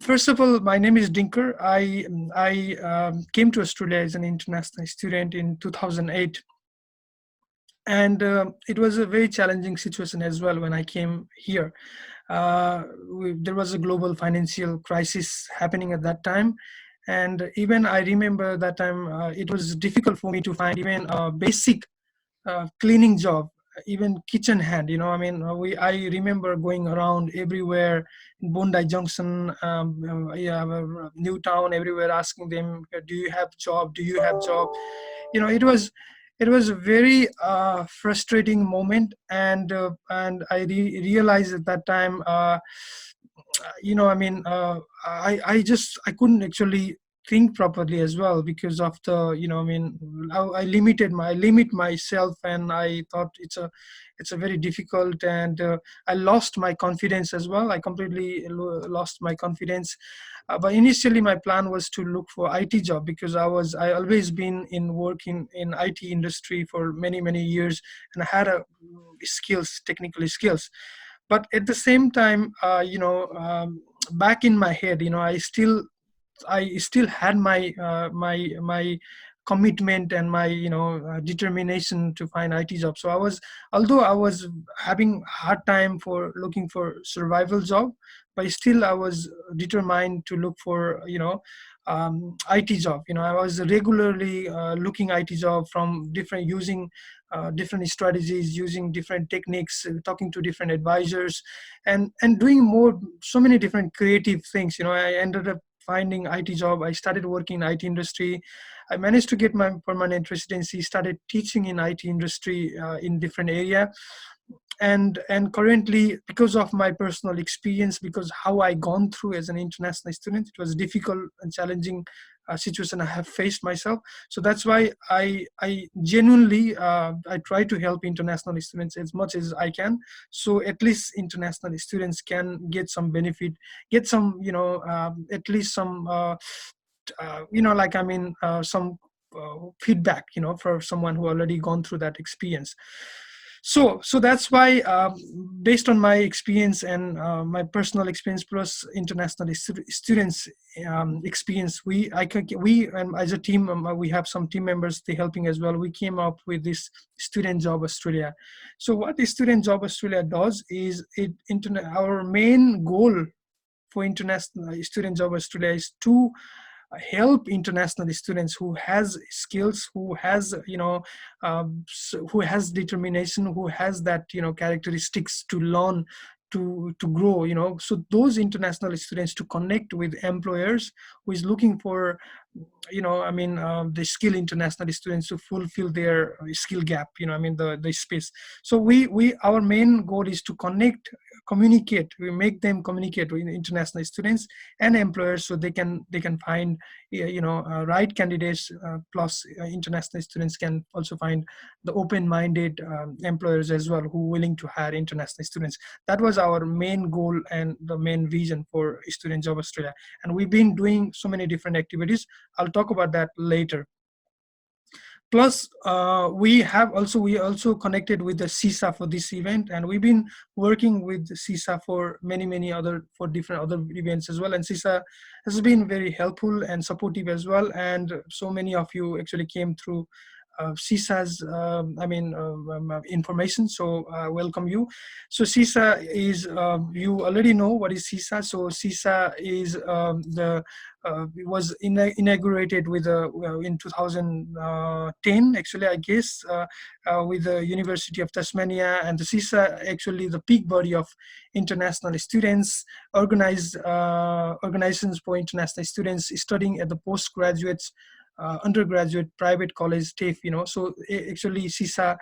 First of all, my name is Dinker. I came to Australia as an international student in 2008, and it was a very challenging situation as well when I came here. There was a global financial crisis happening at that time, and even I remember that time it was difficult for me to find even a basic cleaning job, even kitchen hand. I mean, I remember going around everywhere in Bondi Junction, yeah, Newtown, everywhere, asking them, "Do you have job? Do you have job?" It was a very frustrating moment, and I realized at that time. I mean, I couldn't actually think properly as well because of the, I mean, I limit myself, and I thought it's a very difficult, and I lost my confidence as well. I completely lost my confidence. But initially my plan was to look for IT job because I always been in working in IT industry for many years, and I had a skills, technical skills. But at the same time, back in my head, I still had my commitment and my determination to find IT job. So although I was having hard time for looking for survival job, but still I was determined to look for IT job. I was regularly looking IT job from different, using different strategies, using different techniques, talking to different advisors, and doing more, so many different creative things. I ended up finding IT job. I started working in IT industry. I managed to get my permanent residency, started teaching in IT industry in different area. And currently, because of my personal experience, because how I gone through as an international student, it was difficult and challenging situation I have faced myself. So that's why I genuinely I try to help international students as much as I can, so at least international students can get some benefit, get some, at least some like, I mean, some feedback, for someone who already gone through that experience. So that's why, based on my experience and my personal experience plus international students experience, we and as a team, we have some team members, they helping as well. We came up with this Student Job Australia. So what the Student Job Australia does is, our main goal for international Student Job Australia is to help international students who has skills, who has, who has determination, who has that, characteristics to learn, to grow. So those international students to connect with employers who is looking for, I mean, the skill international students to fulfill their skill gap, I mean, the space. So we our main goal is to communicate, we make them communicate with international students and employers, so they can find, right candidates, plus international students can also find the open-minded employers as well, who willing to hire international students. That was our main goal and the main vision for Student Job Australia, and we've been doing so many different activities. I'll talk about that later. Plus, we also connected with the CISA for this event, and we've been working with the CISA for many other, for different other events as well. And CISA has been very helpful and supportive as well. And so many of you actually came through CISA's, information. So welcome you. So CISA is, you already know what is CISA. So CISA is it was inaugurated with in 2010, actually, I guess, with the University of Tasmania. And the CISA, actually the peak body of international students, organizations for international students studying at the postgraduates, undergraduate private college TAFE. So actually CISA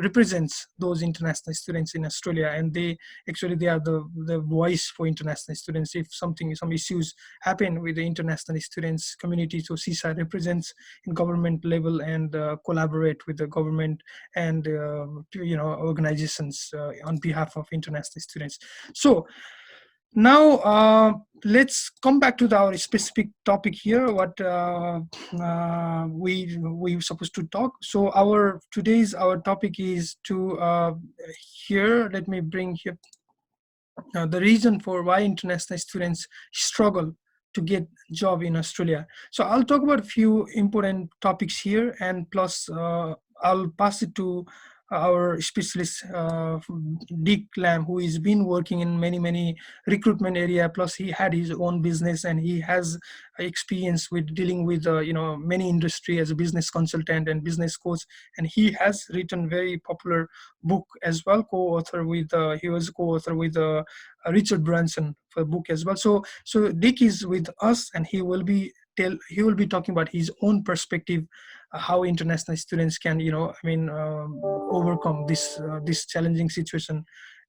represents those international students in Australia, and they are the voice for international students. If some issues happen with the international students community, so CISA represents in government level and collaborate with the government and organizations on behalf of international students. So now, let's come back to our specific topic here. What we supposed to talk. So our topic is to here. Let me bring here. the reason for why international students struggle to get job in Australia. So I'll talk about a few important topics here, and plus I'll pass it to our specialist Dick Lamb, who has been working in many recruitment area. Plus he had his own business and he has experience with dealing with many industry as a business consultant and business coach, and he has written very popular book as well. Co-author with he was co-author with Richard Branson for the book as well. So Dick is with us, and he will be talking about his own perspective, how international students can overcome this challenging situation,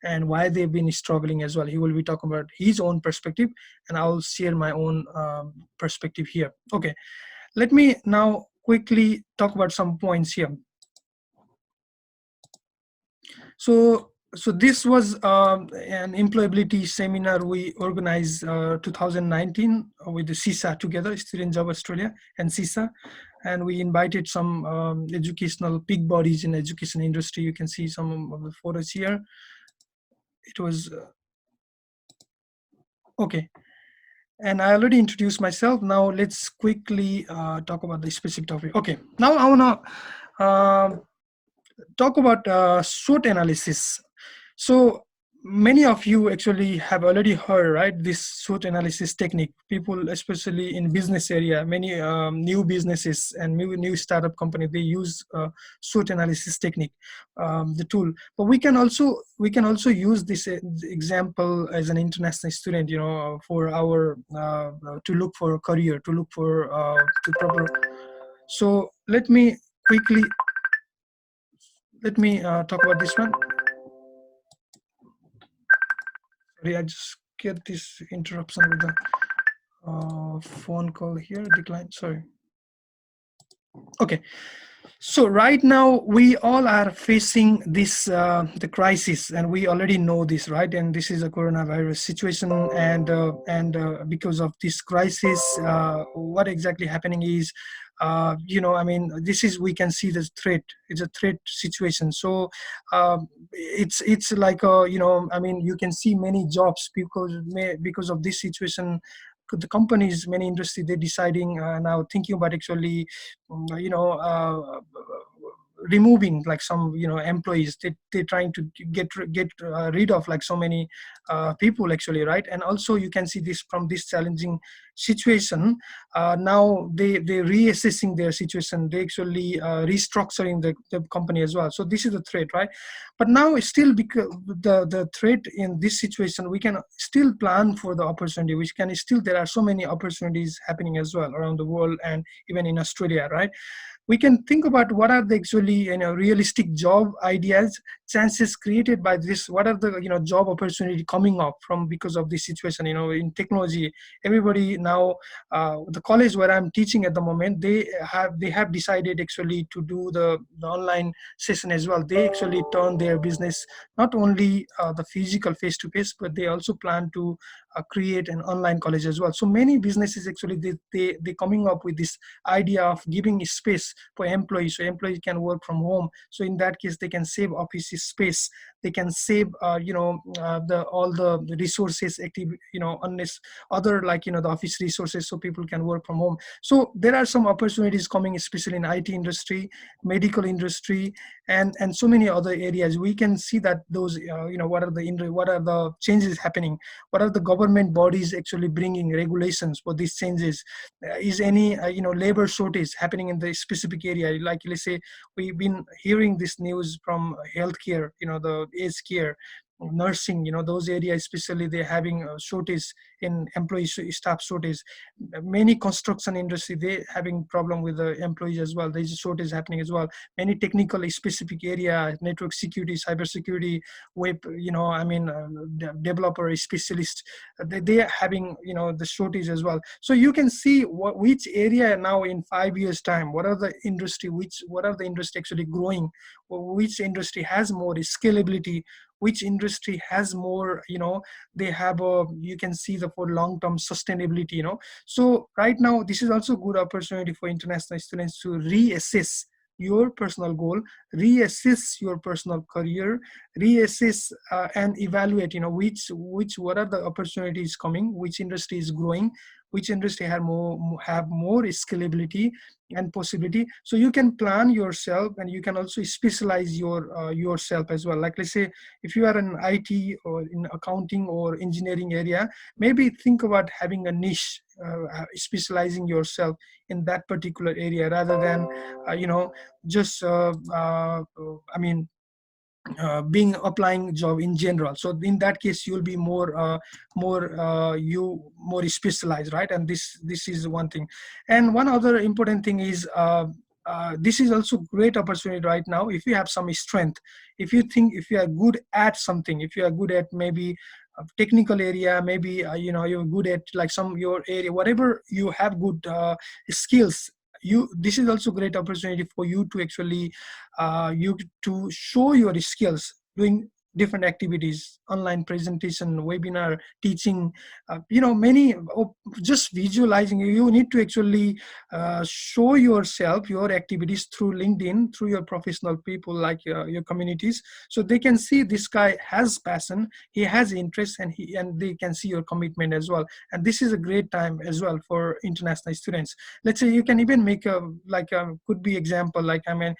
and why they've been struggling as well. He will be talking about his own perspective, and I'll share my own perspective here. Okay, let me now quickly talk about some points here. So this was an employability seminar we organized 2019 with the CISA together, Student Job Australia and CISA, and we invited some educational big bodies in education industry. You can see some of the photos here. It was okay, and I already introduced myself. Now let's quickly talk about the specific topic. Okay, now I wanna talk about SWOT analysis. So many of you actually have already heard, right, this SWOT analysis technique. People, especially in business area, many new businesses and new startup company, they use SWOT analysis technique, the tool. But we can also use this example as an international student, for our to look for a career, to look for to proper. So let me talk about this one. Sorry, I just get this interruption with the phone call here. Decline. Sorry. Okay. So right now we all are facing this the crisis, and we already know this, right? And this is a coronavirus situation, and because of this crisis, what exactly happening is, this is, we can see the threat. It's a threat situation. So it's like you can see many jobs because of this situation. The companies, many industry, they're deciding now, thinking about actually removing like some employees. They're trying to get rid of like so many people actually, right? And also you can see this from this challenging situation. Now they're reassessing their situation. They actually restructuring the company as well. So this is the threat, right? But now still, because the threat in this situation, we can still plan for the opportunity, which can still, there are so many opportunities happening as well around the world and even in Australia, right? We can think about what are the actually realistic job ideas, chances created by this. What are the job opportunity coming up from because of this situation? In technology, everybody now, the college where I'm teaching at the moment, they have decided actually to do the online session as well. They actually turn their business not only the physical face to face, but they also plan to create an online college as well. So many businesses actually they coming up with this idea of giving space for employees, so employees can work from home. So in that case, they can save office space. They can save the all the resources, active unless other, like the office resources, so people can work from home. So there are some opportunities coming, especially in IT industry, medical industry, and so many other areas. We can see that those what are the changes happening, what are the government bodies actually bringing regulations for these changes. Is any labor shortage happening in the specific area? Like, let's say, we've been hearing this news from healthcare, the aged care, nursing, those areas especially, they're having a shortage in employees, staff shortage. Many construction industry, they having problem with the employees as well. There's a shortage happening as well. Many technical specific area, network security, cyber security, web, developer specialist, they are having the shortage as well. So you can see which area now in 5 years time, what are the industry, what are the industry actually growing, which industry has more scalability, which industry has more, they have a, you can see the for long-term sustainability. So right now, this is also good opportunity for international students to reassess your personal goal, reassess your personal career, reassess and evaluate, which what are the opportunities coming, which industry is growing, which industry have more scalability and possibility. So you can plan yourself, and you can also specialize yourself as well. Like, let's say if you are in IT or in accounting or engineering area, maybe think about having a niche, specializing yourself in that particular area, rather than just I mean being applying job in general. So in that case, you'll be more specialized, right? And this is one thing. And one other important thing is, this is also great opportunity right now. If you have some strength, if you are good at something, if you are good at maybe a technical area, maybe you're good at like some your area, whatever you have good skills, this is also great opportunity for you to actually you to show your skills doing different activities, online presentation, webinar, teaching, many just visualizing. You need to actually show yourself, your activities through LinkedIn, through your professional people, like your communities, so they can see this guy has passion, he has interest, and they can see your commitment as well. And this is a great time as well for international students. Let's say you can even make a like a could be example, like, I mean,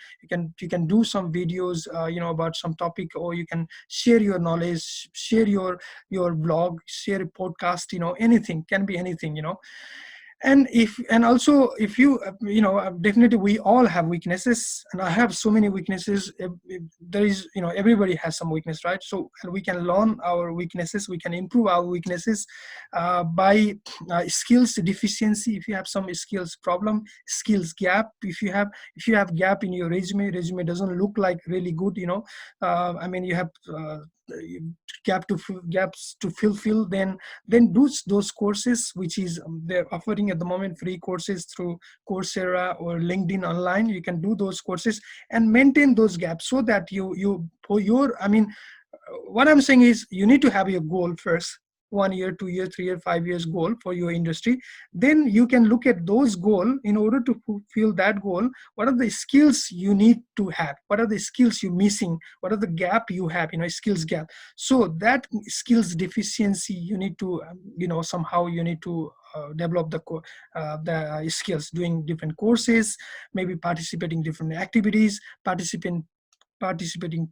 you can do some videos about some topic, or you can share your knowledge, share your blog, share a podcast, anything, can be anything. And also, if you definitely we all have weaknesses, and I have so many weaknesses. There is, everybody has some weakness, right? So, and we can learn our weaknesses, we can improve our weaknesses by skills deficiency. If you have some skills problem, skills gap, if you have gap in your resume doesn't look like really good, I mean, you have gaps to fulfill, then do those courses, which is they're offering at the moment free courses through Coursera or LinkedIn online. You can do those courses and maintain those gaps, so that you for your, I mean, what I'm saying is, you need to have your goal first, 1 year, 2 year, 3 year, 5 years goal for your industry. Then you can look at those goal. In order to fulfill that goal, what are the skills you need to have, what are the skills you're missing, what are the gap you have, skills gap. So that skills deficiency, you need to somehow you need to develop the skills, doing different courses, maybe participating different activities, participating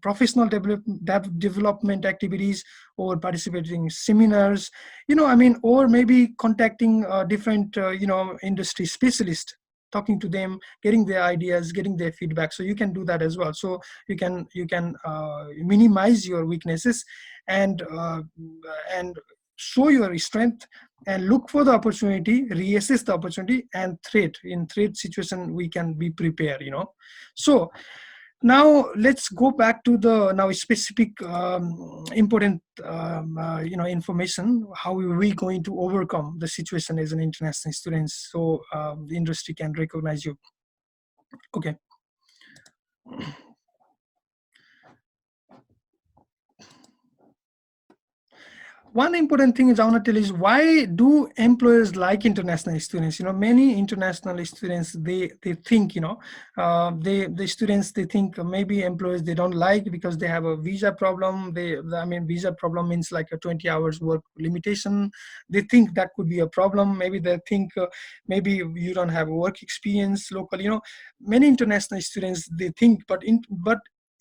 professional development activities, or participating seminars, I mean, or maybe contacting different industry specialists, talking to them, getting their ideas, getting their feedback. So you can do that as well. So you can minimize your weaknesses, and show your strength, and look for the opportunity, reassess the opportunity, and in threat situation we can be prepared. So now let's go back to the now specific important information. How are we going to overcome the situation as an international student, so the industry can recognize you? Okay. One important thing is I want to tell is, why do employers like international students? Many international students, they think, the students, they think maybe employers they don't like because they have a visa problem. I mean, visa problem means like a 20 hours work limitation. They think that could be a problem. Maybe they think maybe you don't have work experience local. Many international students, they think, but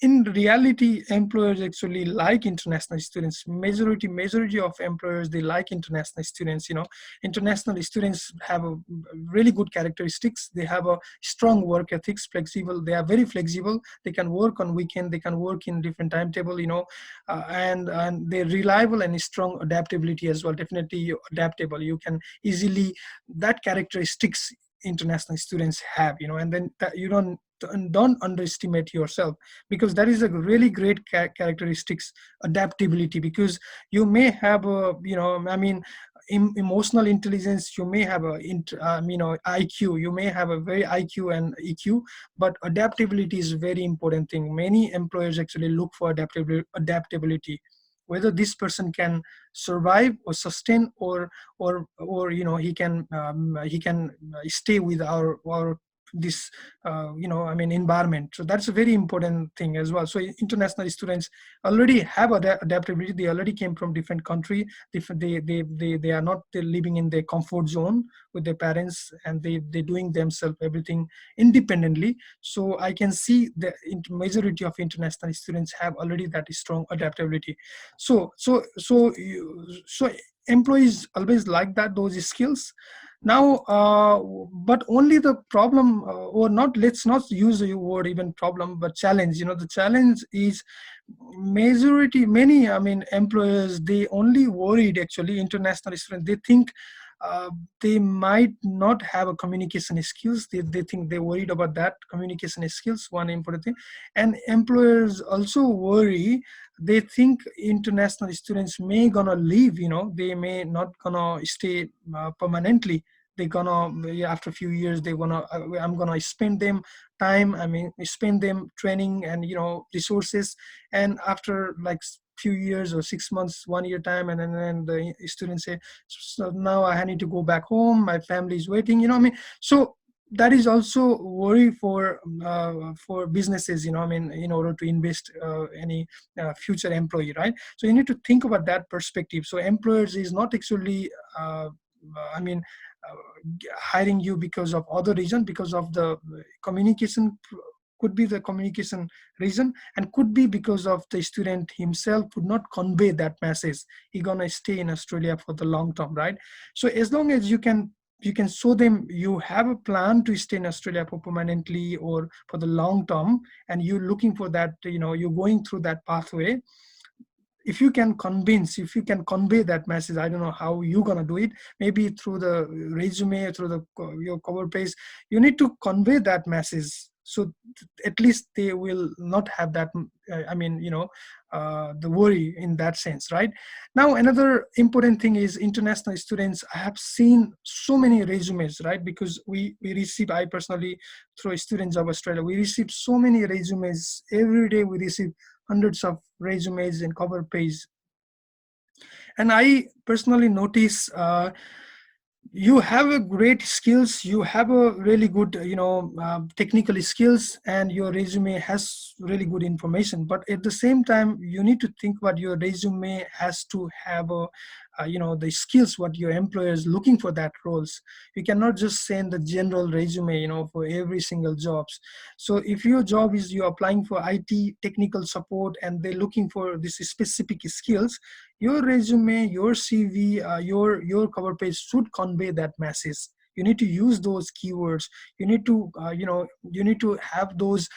in reality, employers actually like international students. Majority of employers, they like international students. International students have a really good characteristics. They have a strong work ethics, flexible. They are very flexible. They can work on weekend. They can work in different timetable. And they're reliable and strong adaptability as well. Definitely adaptable. You can easily, that characteristics international students have. And then you don't underestimate yourself, because that is a really great characteristics, adaptability. Because you may have a I mean, emotional intelligence, you may have a IQ, you may have a very IQ and EQ, but adaptability is a very important thing. Many employers actually look for adaptability, whether this person can survive or sustain, or he can stay with our this environment. So that's a very important thing as well. So international students already have adaptability. They already came from different country, different, they are not, they're living in their comfort zone with their parents, and they're doing themselves everything independently. So I can see the majority of international students have already that strong adaptability. So employees always like that, those skills. Now but only the problem, or not, let's not use the word even problem, but challenge. The challenge is many, employers, they only worried, actually, international students, they think they might not have a communication skills. They think they're worried about that communication skills, one important thing. And employers also worry, they think international students may gonna leave, they may not gonna stay permanently. They're gonna, after a few years, they're gonna, I'm gonna spend them time, spend them training and resources, and after like few years or 6 months, 1 year time, and then the students say, so now I need to go back home, my family is waiting, so that is also worry for businesses, in order to invest any future employee, right? So you need to think about that perspective. So employers is not actually I mean hiring you because of other reason, because of the communication, could be the communication reason, and could be because of the student himself could not convey that message, he gonna stay in Australia for the long term, right? So as long as you can show them you have a plan to stay in Australia for permanently or for the long term, and you're looking for that, you're going through that pathway. If you can convince, if you can convey that message, I don't know how you're going to do it, maybe through the resume, through the your cover page, you need to convey that message, so at least they will not have that the worry in that sense, right? Now another important thing is international students, I have seen so many resumes, right? Because we receive, I personally, through Students of Australia, we receive so many resumes every day. We receive hundreds of resumes and cover page, and I personally notice you have a great skills, you have a really good technical skills, and your resume has really good information, but at the same time you need to think about your resume has to have a the skills what your employer is looking for that roles. You cannot just send the general resume for every single jobs. So if your job is you're applying for IT technical support and they're looking for this specific skills, your resume, your CV, your cover page should convey that message. You need to use those keywords. You need to you need to have those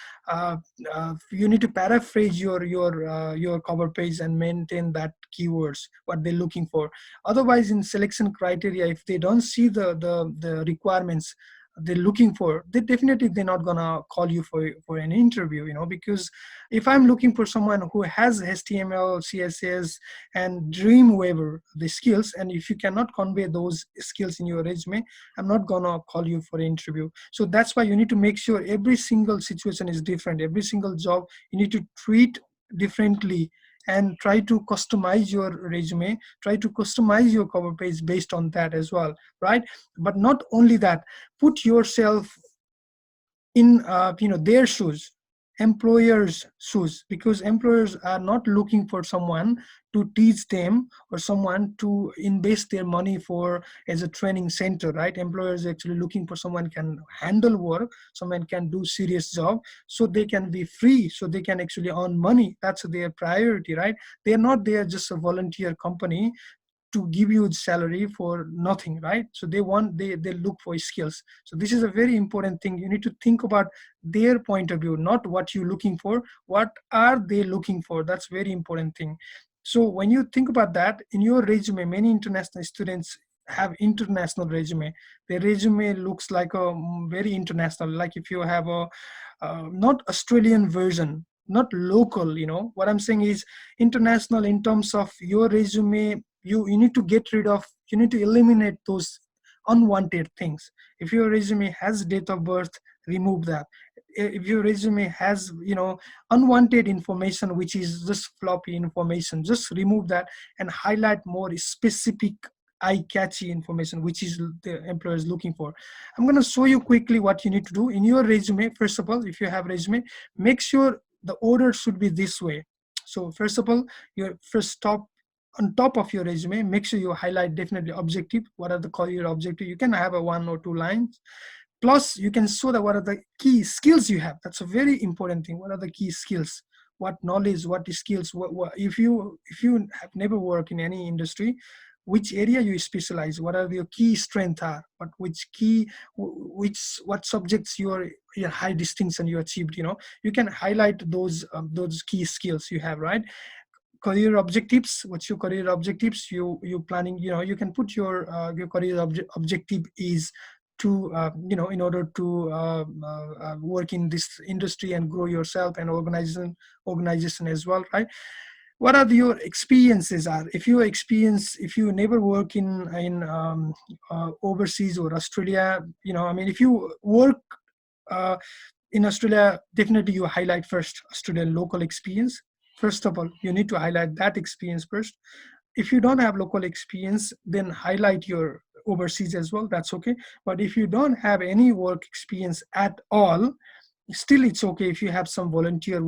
you need to paraphrase your cover page and maintain that keywords what they're looking for. Otherwise, in selection criteria, if they don't see the requirements they're looking for, they definitely they're not gonna call you for an interview, because if I'm looking for someone who has HTML, CSS, and Dreamweaver, the skills, and if you cannot convey those skills in your resume, I'm not gonna call you for an interview. So that's why you need to make sure every single situation is different. Every single job you need to treat differently, and try to customize your resume, try to customize your cover page based on that as well, right? But not only that, put yourself in their shoes, employers shoes, because employers are not looking for someone to teach them or someone to invest their money for as a training center, right? Employers are actually looking for someone can handle work, someone can do serious job, so they can be free, so they can actually earn money. That's their priority, right? They're not there just a volunteer company to give you salary for nothing, right? So they look for skills. So this is a very important thing. You need to think about their point of view, not what you're looking for, what are they looking for. That's very important thing. So when you think about that in your resume, many international students have international resume. Their resume looks like a very international, like if you have a not Australian version, not local. What I'm saying is international in terms of your resume. You need to get rid of, you need to eliminate those unwanted things. If your resume has date of birth, remove that. If your resume has unwanted information which is just floppy information, just remove that and highlight more specific eye-catchy information which is the employer is looking for. I'm going to show you quickly what you need to do in your resume. First of all, if you have resume, make sure the order should be this way. So first of all, your first top on top of your resume, make sure you highlight definitely objective. What are the career objective? You can have a 1 or 2 lines. Plus, you can show that what are the key skills you have. That's a very important thing. What are the key skills? What knowledge? What skills? If you have never worked in any industry, which area you specialize? What are your key strengths are? What subjects your high distinction you achieved? You can highlight those key skills you have, right? Career objectives. What's your career objectives? You planning, you can put your career objective is to in order to work in this industry and grow yourself and organization as well, right? What are your experiences are? If you never work in overseas or Australia, if you work uh, in Australia, definitely you highlight first Australian local experience. First of all, you need to highlight that experience first. If you don't have local experience, then highlight your overseas as well. That's okay. But if you don't have any work experience at all, still it's okay if you have some volunteer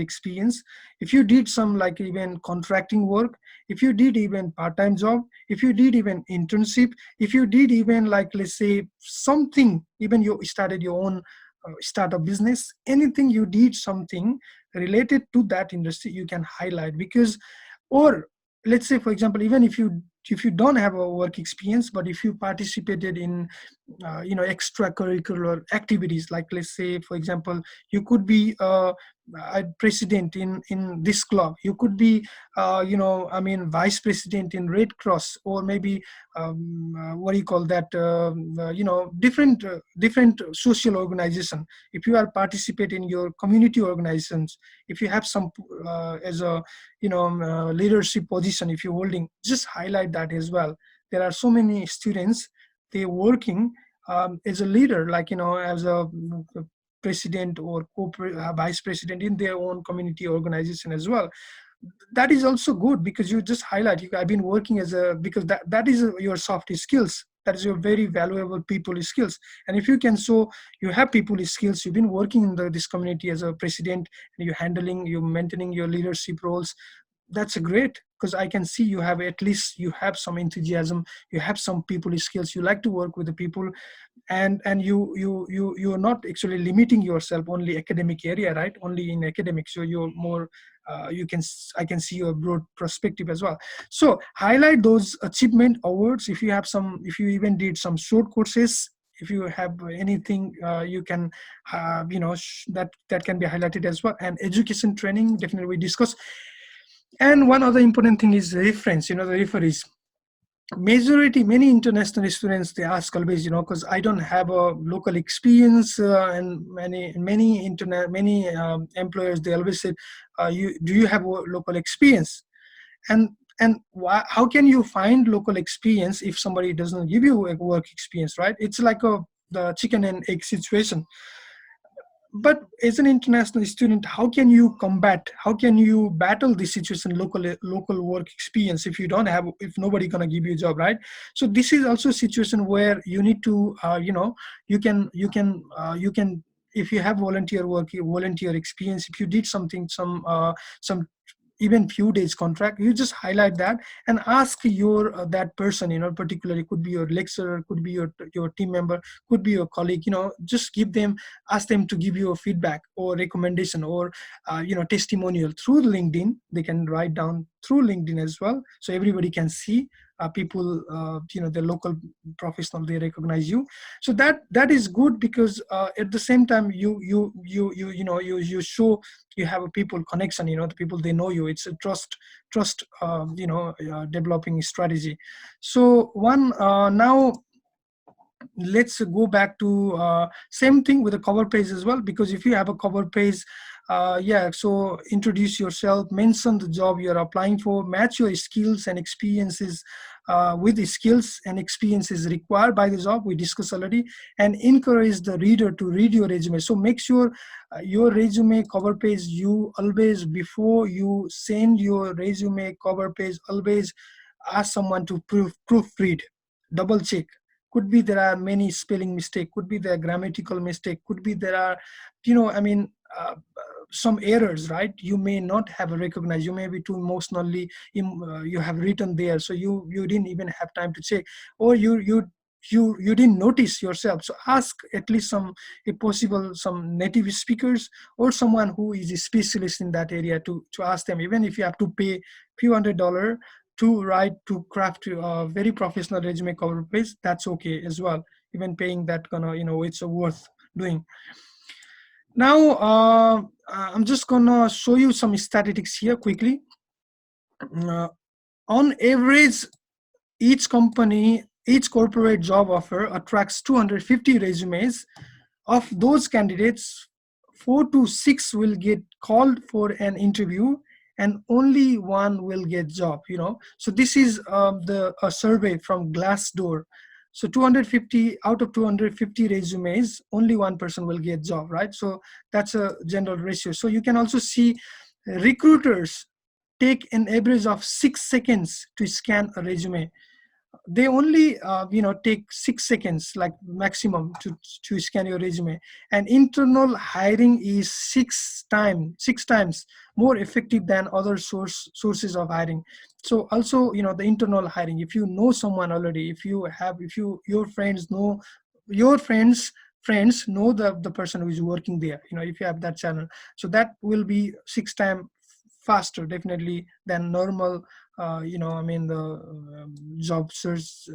experience. If you did some like even contracting work, if you did even part-time job, if you did even internship, if you did even like, let's say, something, even you started your own startup business, anything you did something related to that industry, you can highlight. Because, or let's say for example, even if you don't have a work experience, but if you participated in extracurricular activities, like let's say for example, you could be a president in this club, you could be vice president in Red Cross, or maybe what do you call that, different social organization. If you are participate in your community organizations, if you have some as a leadership position, if you're holding, just highlight that as well. There are so many students, they working as a leader, like as a president or vice president in their own community organization as well. That is also good, because you just highlight, I've been working as a, because that is your soft skills, that is your very valuable people skills. And if you can show you have people skills, you've been working in this community as a president, and you're maintaining your leadership roles, that's a great, because I can see you have, at least you have some enthusiasm, you have some people skills, you like to work with the people, and you're not actually limiting yourself only academic area, right? Only in academics, so you're more I can see your broad perspective as well. So highlight those achievement awards. If you even did some short courses, if you have anything, you can that can be highlighted as well. And education training, definitely we discuss. And one other important thing is reference, the referees. Many international students, they ask always, because I don't have a local experience, and many employers, they always say, do you have a local experience? And how can you find local experience if somebody doesn't give you a work experience, right? It's like the chicken and egg situation. But as an international student, how can you battle this situation, local work experience, if you don't have, if nobody gonna give you a job, right? So this is also a situation where you need to you can if you have volunteer experience, if you did something, some even few days contract, you just highlight that and ask your that person, particularly, could be your lecturer, could be your team member, could be your colleague, just ask them to give you a feedback or recommendation, or testimonial through LinkedIn. They can write down through LinkedIn as well, so everybody can see, people, the local professional, they recognize you. So that is good, because at the same time, you show you have a people connection, the people, they know you. It's a trust developing strategy. So now let's go back to same thing with the cover page as well, because if you have a cover page, so introduce yourself, mention the job you're applying for, match your skills and experiences with the skills and experiences required by the job, we discussed already, and encourage the reader to read your resume. So make sure your resume cover page, you always, before you send your resume cover page, always ask someone to proofread, double check. Could be there are many spelling mistake, could be there grammatical mistake, could be there are, uh, some errors, right? You may not have recognized, you may be too emotionally you have written there, so you didn't even have time to check, or you didn't notice yourself. So ask at least some, if possible, some native speakers or someone who is a specialist in that area to ask them, even if you have to pay few $100 to write, to craft a very professional resume cover page, that's okay as well. Even paying that, it's worth doing. Now, I'm just gonna show you some statistics here quickly. Uh, on average, each company, each corporate job offer attracts 250 resumes. Of those candidates, 4 to 6 will get called for an interview, and only one will get job. So this is the a survey from Glassdoor. So 250 out of 250 resumes, only one person will get job, right? So that's a general ratio. So you can also see recruiters take an average of 6 seconds to scan a resume. They only take 6 seconds like maximum to scan your resume. And internal hiring is six times more effective than other sources of hiring. So also, the internal hiring, if you know someone already, if your friends know your friends know the person who is working there, if you have that channel, so that will be 6 times faster definitely than normal, the job search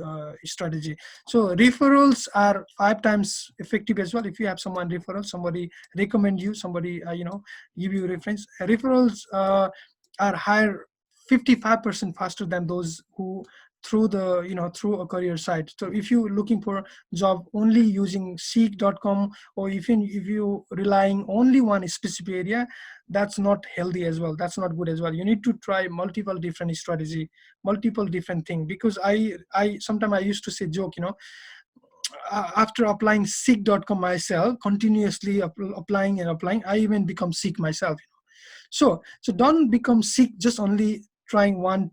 strategy. So referrals are 5 times effective as well. If you have someone referral, somebody recommend you, somebody give you reference, referrals are higher 55% faster than those who through a career site. So if you're looking for job only using seek.com, or even if you relying only one specific area, that's not healthy as well, that's not good as well. You need to try multiple different strategy, multiple different thing. Because I sometimes I used to say joke, after applying seek.com myself, continuously applying and applying, I even become sick myself. So don't become sick just only trying one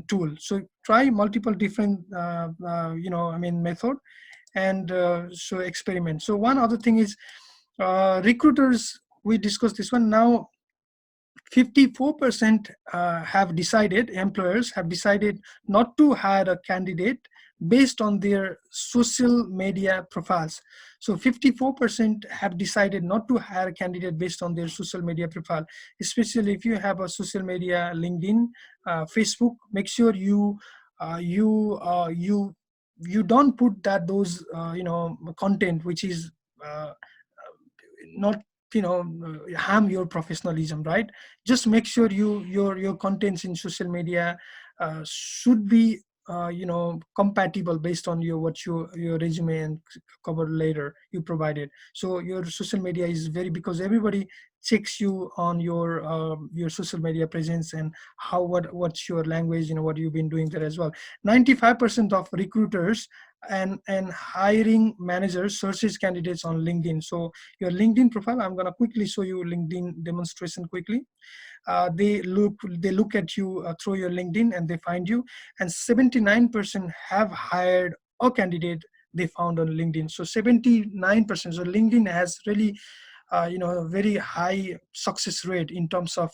tool. So try multiple different method, and so experiment. So one other thing is, recruiters, we discussed this one. Now 54% have decided, employers have decided not to hire a candidate based on their social media profiles. So 54% have decided not to hire a candidate based on their social media profile. Especially if you have a social media, LinkedIn, Facebook, make sure you don't put that those content which is not harm your professionalism, right? Just make sure your contents in social media should be compatible based on your resume and cover later you provided. So your social media is very, because everybody checks you on your social media presence, and what's your language, what you've been doing there as well. 95% of recruiters and hiring managers searches candidates on LinkedIn. So your LinkedIn profile, I'm going to quickly show you LinkedIn demonstration quickly. They look at you through your LinkedIn, and they find you. And 79% have hired a candidate they found on LinkedIn. So 79%. So LinkedIn has really a very high success rate in terms of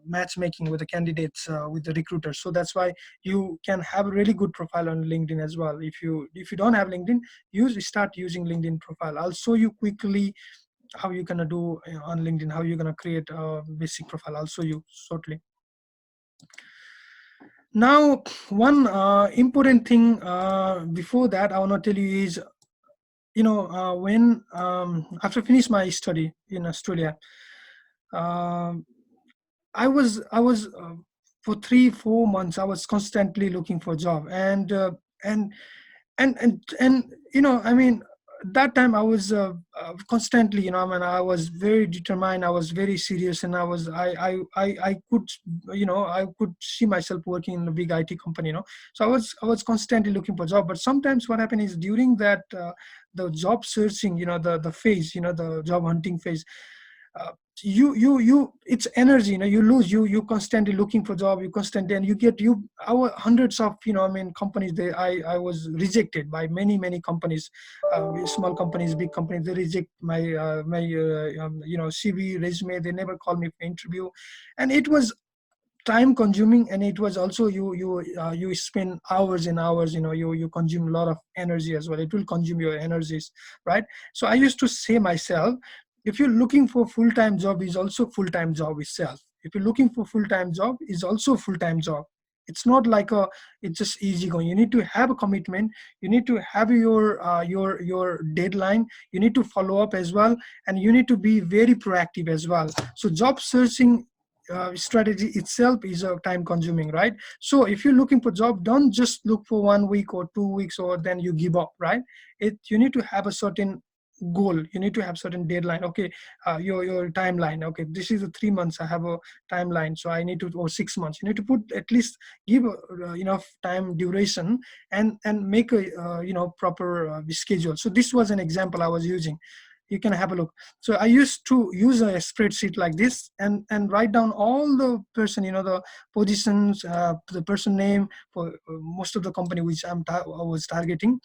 matchmaking with the candidates, with the recruiters. So that's why you can have a really good profile on LinkedIn as well. If you don't have LinkedIn, start using LinkedIn profile. I'll show you quickly how you're gonna do on LinkedIn, how you're gonna create a basic profile. I'll show you shortly. Now, one important thing before that I want to tell you is, when after finish my study in Australia, um, I was for 3-4 months I was constantly looking for a job. And that time I was constantly, I was very determined, I was very serious, and I could, I could see myself working in a big IT company. So I was constantly looking for a job. But sometimes what happened is, during that the job searching, the phase, the job hunting phase, uh, you it's energy, you lose, you constantly looking for job, you constantly, and you get you our hundreds of, companies, I was rejected by many companies, small companies, big companies, they reject my CV, resume, they never call me for interview. And it was time consuming, and it was also you spend hours and hours, you consume a lot of energy as well, it will consume your energies, right? So I used to say myself, if you're looking for full-time job, is also full-time job itself. If you're looking for full-time job, is also full-time job. It's not like it's just easy going. You need to have a commitment, you need to have your deadline, you need to follow up as well, and you need to be very proactive as well. So job searching strategy itself is time consuming, right? So if you're looking for job, don't just look for 1 week or 2 weeks or then you give up, right? You need to have a certain goal, you need to have certain deadline. Okay, your timeline, okay, this is the 3 months I have a timeline, so I need to, or 6 months, you need to put at least, give enough time duration, and make a proper schedule. So this was an example I was using, you can have a look. So I used to use a spreadsheet like this, and write down all the person, the positions, the person name for most of the company which I was targeting,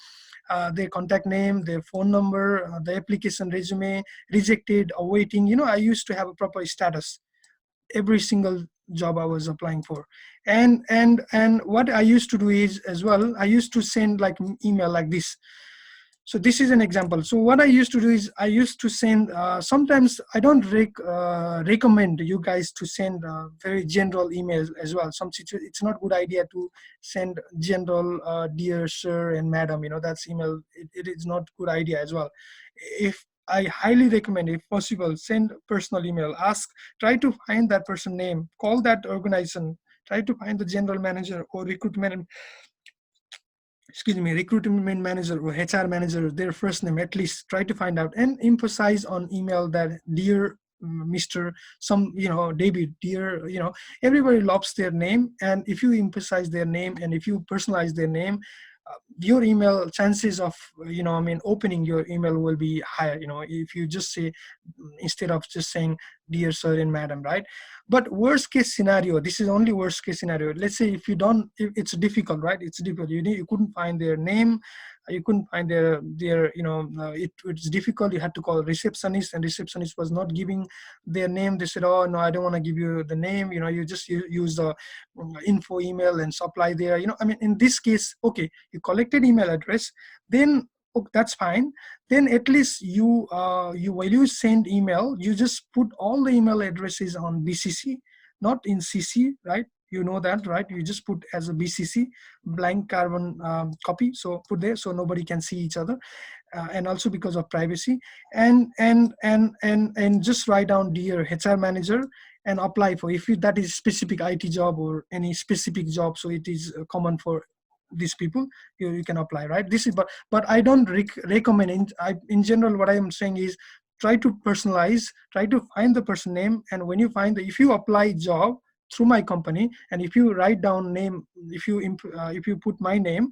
their contact name, their phone number, the application resume, rejected, awaiting. I used to have a proper status every single job I was applying for. And what I used to do is as well, I used to send like email like this. So this is an example. So what I used to do is I used to send, sometimes I don't recommend you guys to send very general emails as well. It's not good idea to send general, dear sir and madam, that's email. It is not good idea as well. If I highly recommend, if possible, send personal email. Try to find that person name, call that organization, try to find the general manager or recruitment manager or HR manager, their first name, at least try to find out, and emphasize on email that dear Mr. David, dear, everybody loves their name. And if you emphasize their name and if you personalize their name, your email chances of opening your email will be higher, if you just say, instead of just saying dear sir and madam, right? But worst case scenario, this is only worst case scenario, let's say if you don't, if it's difficult, right? It's difficult, you couldn't find their name, you couldn't find their it's difficult, you had to call receptionist, and receptionist was not giving their name. They said, oh no, I don't want to give you the name, you just use the info email and supply there, in this case, okay, you collected email address, then that's fine. Then at least you while you send email, you just put all the email addresses on BCC, not in CC, right? You know that, right? You just put as a BCC, blank carbon copy, so put there so nobody can see each other, and also because of privacy. And just write down dear HR manager, and apply for, if that is specific IT job or any specific job, so it is common for these people, you can apply, right? This is, but I don't recommend in general. What I am saying is, try to personalize, try to find the person name, and when you find if you apply job through my company, and if you write down name, if you put my name,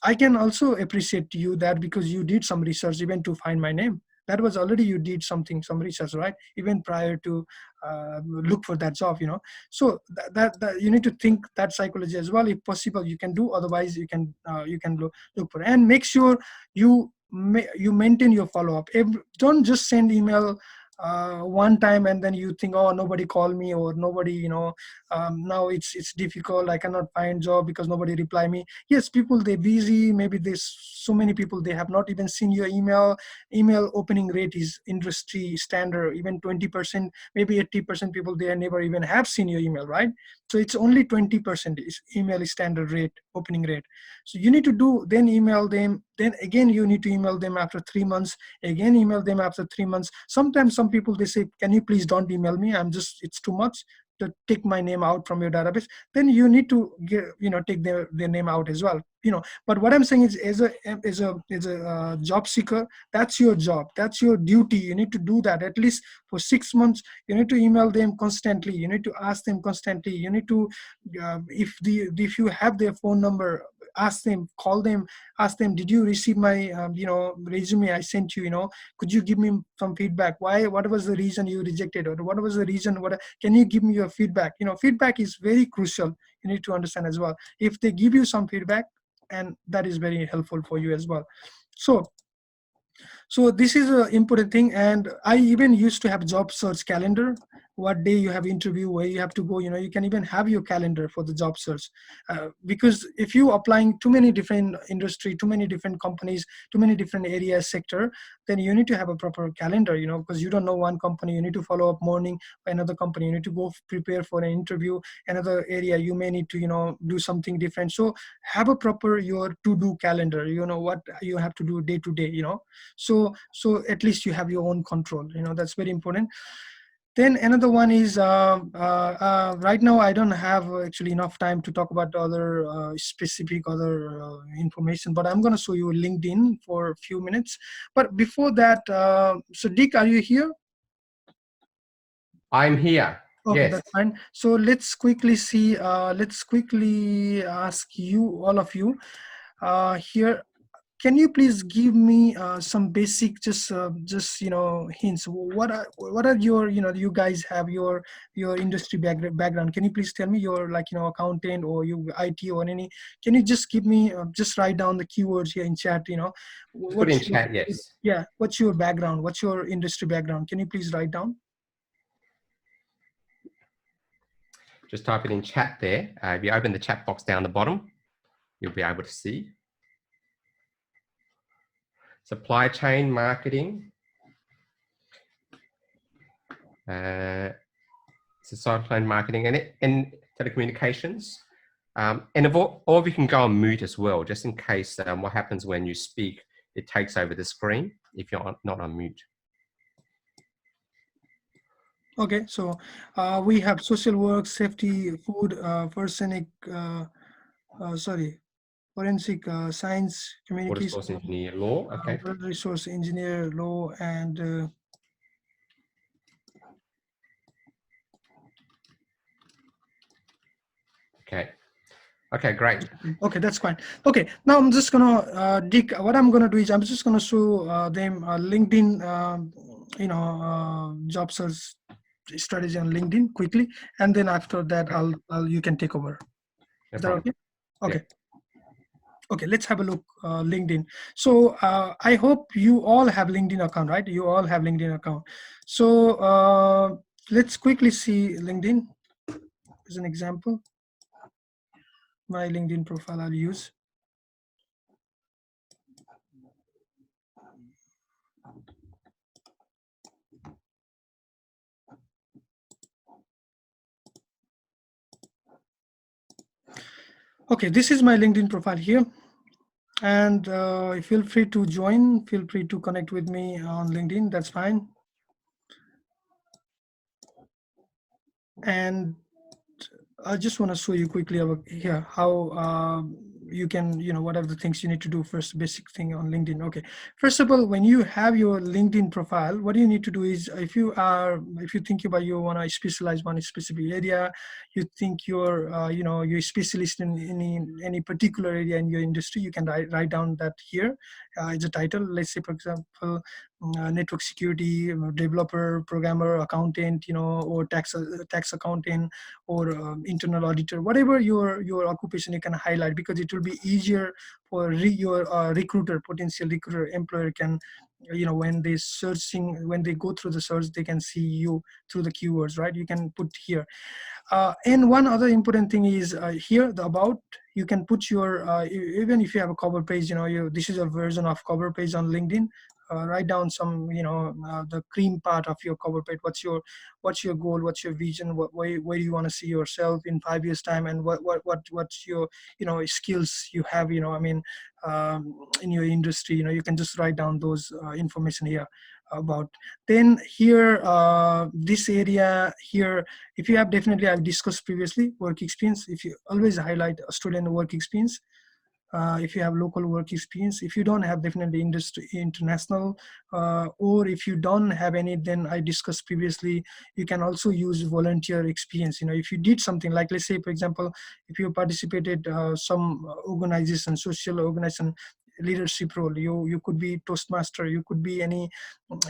I can also appreciate you that, because you did some research even to find my name. That was already, you did some research, right? Even prior to look for that job, So that you need to think that psychology as well. If possible, you can do. Otherwise, you can look for, and make sure you maintain your follow up. Don't just send email one time and then you think, oh, nobody called me, or nobody, now it's difficult, I cannot find job because nobody reply me. Yes, people, they're busy, maybe there's so many people, they have not even seen your email opening rate is industry standard, even 20%, maybe 80% people, they never even have seen your email, right? So it's only 20% is email standard rate, opening rate. So you need to do, then email them, then again you need to email them after 3 months, again email them after 3 months. Sometimes some people, they say, can you please don't email me, it's too much to take my name out from your database. Then you need to take their name out as well. But what I'm saying is, as a job seeker, that's your job, that's your duty. You need to do that at least for 6 months. You need to email them constantly, you need to ask them constantly, you need to if you have their phone number, ask them, call them, ask them, did you receive my resume I sent you? Could you give me some feedback? Why? What was the reason you rejected, or what was the reason? What can you give me your feedback? Feedback is very crucial. You need to understand as well. If they give you some feedback, and that is very helpful for you as well. So this is an important thing. And I even used to have job search calendar. What day you have interview, where you have to go, you can even have your calendar for the job search. Because if you applying too many different industry, too many different companies, too many different areas, sector, then you need to have a proper calendar, because you don't know one company, you need to follow up morning, another company, you need to go prepare for an interview, another area you may need to do something different. So have a proper your to-do calendar, what you have to do day to day, so at least you have your own control. That's very important. Then another one is right now I don't have actually enough time to talk about other specific other information, but I'm going to show you LinkedIn for a few minutes. But before that, so Dick, are you here? I'm here. Okay, yes. That's fine. So let's quickly see. Let's quickly ask you, all of you here. Can you please give me some basic, just hints? What are your, you guys have your industry background? Can you please tell me your, accountant or you IT or any? Can you just give me just write down the keywords here in chat? Put in chat. Yes. Yeah. What's your background? What's your industry background? Can you please write down? Just type it in chat there. If you open the chat box down the bottom, you'll be able to see. Supply chain marketing, supply chain marketing and telecommunications. And if all of you can go on mute as well, just in case what happens when you speak, it takes over the screen if you're not on mute. Okay, so we have social work, safety, food, forensic science, communication, Water resource engineer, law. Okay. water resource engineer, law, and Okay, great. Okay, that's fine. Okay, now I'm just gonna Dick. What I'm gonna do is I'm just gonna show them LinkedIn, job search strategy on LinkedIn quickly, and then after that, you can take over. Is that okay? Okay. Yeah. Okay, let's have a look LinkedIn. So I hope you all have LinkedIn account, right? You all have LinkedIn account. So let's quickly see LinkedIn as an example. My LinkedIn profile I'll use. Okay, this is my LinkedIn profile here. And feel free to join, feel free to connect with me on LinkedIn, that's fine. And I just want to show you quickly over here how you can, what are the things you need to do first, basic thing on LinkedIn. Okay, first of all, when you have your LinkedIn profile, what you need to do is if you think about you want to specialize one specific area, you think you're you're a specialist in any particular area in your industry, you can write down that here as a title. Let's say, for example, network security developer, programmer, accountant, or tax accountant, or internal auditor, whatever your occupation you can highlight, because it will be easier for your potential recruiter, employer can, when they go through the search, they can see you through the keywords, right? You can put here. And one other important thing is here, the about. You can put your even if you have a cover page, this is a version of cover page on LinkedIn. Write down some, the cream part of your cover page. What's your goal? What's your vision? Where do you want to see yourself in 5 years time? And what's your, skills you have, in your industry. You can just write down those information here about. Then here, this area here, if you have, definitely I've discussed previously, work experience. If you always highlight a student work experience, if you have local work experience. If you don't have, definitely industry international, or if you don't have any, then I discussed previously, you can also use volunteer experience. If you did something like, let's say for example, if you participated some organization, social organization leadership role, you could be Toastmaster, you could be any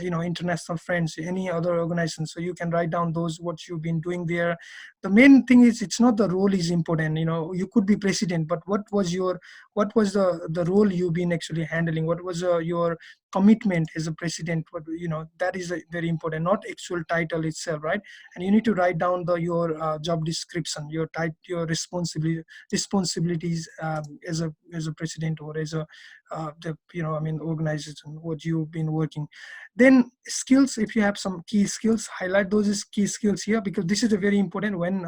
international friends, any other organization. So you can write down those what you've been doing there. The main thing is, it's not the role is important. You could be president, but what was the role you've been actually handling? What was your commitment as a president? That is very important, not actual title itself, right? And you need to write down your job description, your your responsibilities as a president, or as a organization, what you've been working. Then skills, if you have some key skills, highlight those key skills here, because this is a very important when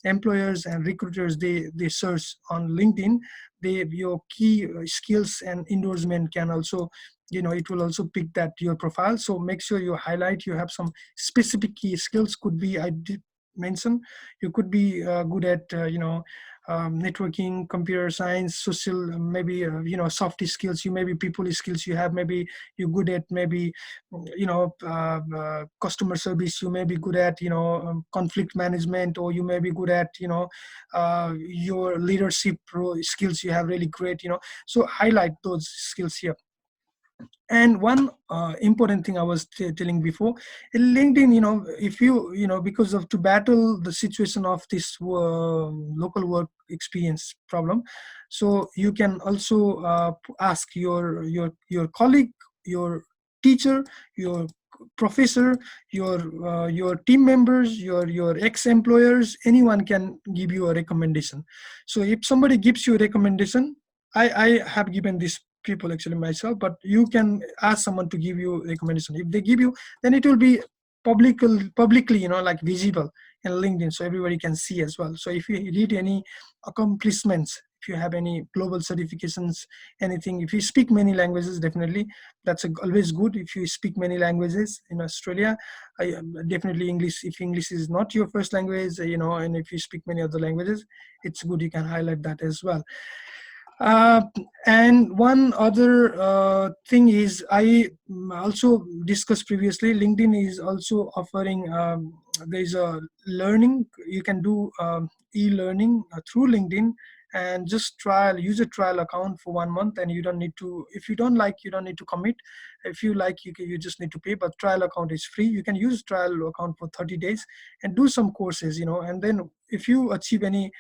employers and recruiters, they search on LinkedIn, your key skills and endorsement can also, it will also pick that your profile. So make sure you highlight, you have some specific key skills. Could be, I did mention, you could be good at networking, computer science, social, maybe soft skills. You maybe people skills you have, maybe you're good at, maybe customer service. You may be good at conflict management, or you may be good at your leadership skills. You have really great, so highlight those skills here. And one important thing I was telling before, in LinkedIn, if because of to battle the situation of this local work experience problem, so you can also ask your colleague, your teacher, your professor, your team members, your ex-employers, anyone can give you a recommendation. So if somebody gives you a recommendation, I have given this people actually myself, but you can ask someone to give you recommendation. If they give you, then it will be publicly like visible in LinkedIn, so everybody can see as well. So if you read any accomplishments, if you have any global certifications, anything, if you speak many languages, definitely that's always good. If you speak many languages in Australia, definitely English, if English is not your first language, and if you speak many other languages, it's good, you can highlight that as well. And one other thing is, I also discussed previously, LinkedIn is also offering, there's a learning, you can do e-learning through LinkedIn, and just use a trial account for 1 month, and you don't need to, if you don't like, you don't need to commit. If you like, you just need to pay, but trial account is free. You can use trial account for 30 days and do some courses, and then if you achieve any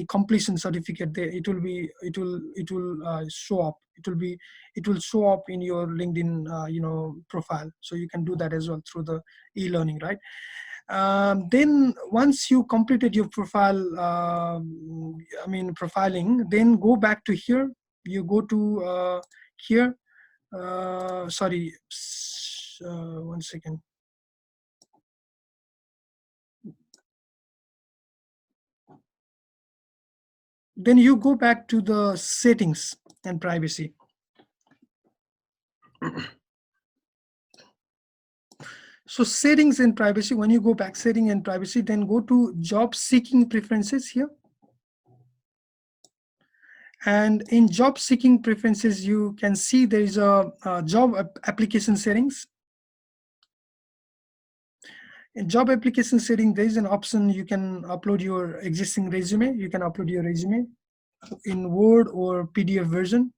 completion certificate there, it will show up. It will show up in your LinkedIn profile. So you can do that as well through the e-learning, right? Then once you completed your profile, profiling, then go back to here. You go to here. Sorry, 1 second. Then you go back to the settings and privacy. So settings and privacy, when you go back, setting and privacy, then go to job seeking preferences here. And in job seeking preferences, you can see there is a job application settings. In job application setting, there is an option, you can upload your existing resume. You can upload your resume in Word or PDF version.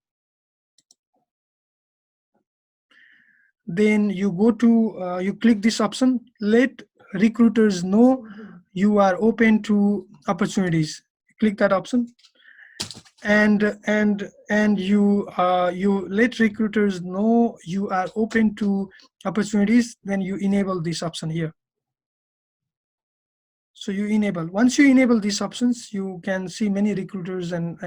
Then you go to, you click this option, let recruiters know you are open to opportunities. Click that option, and you let recruiters know you are open to opportunities. Then you enable this option here. So you enable, once you enable these options, you can see many recruiters and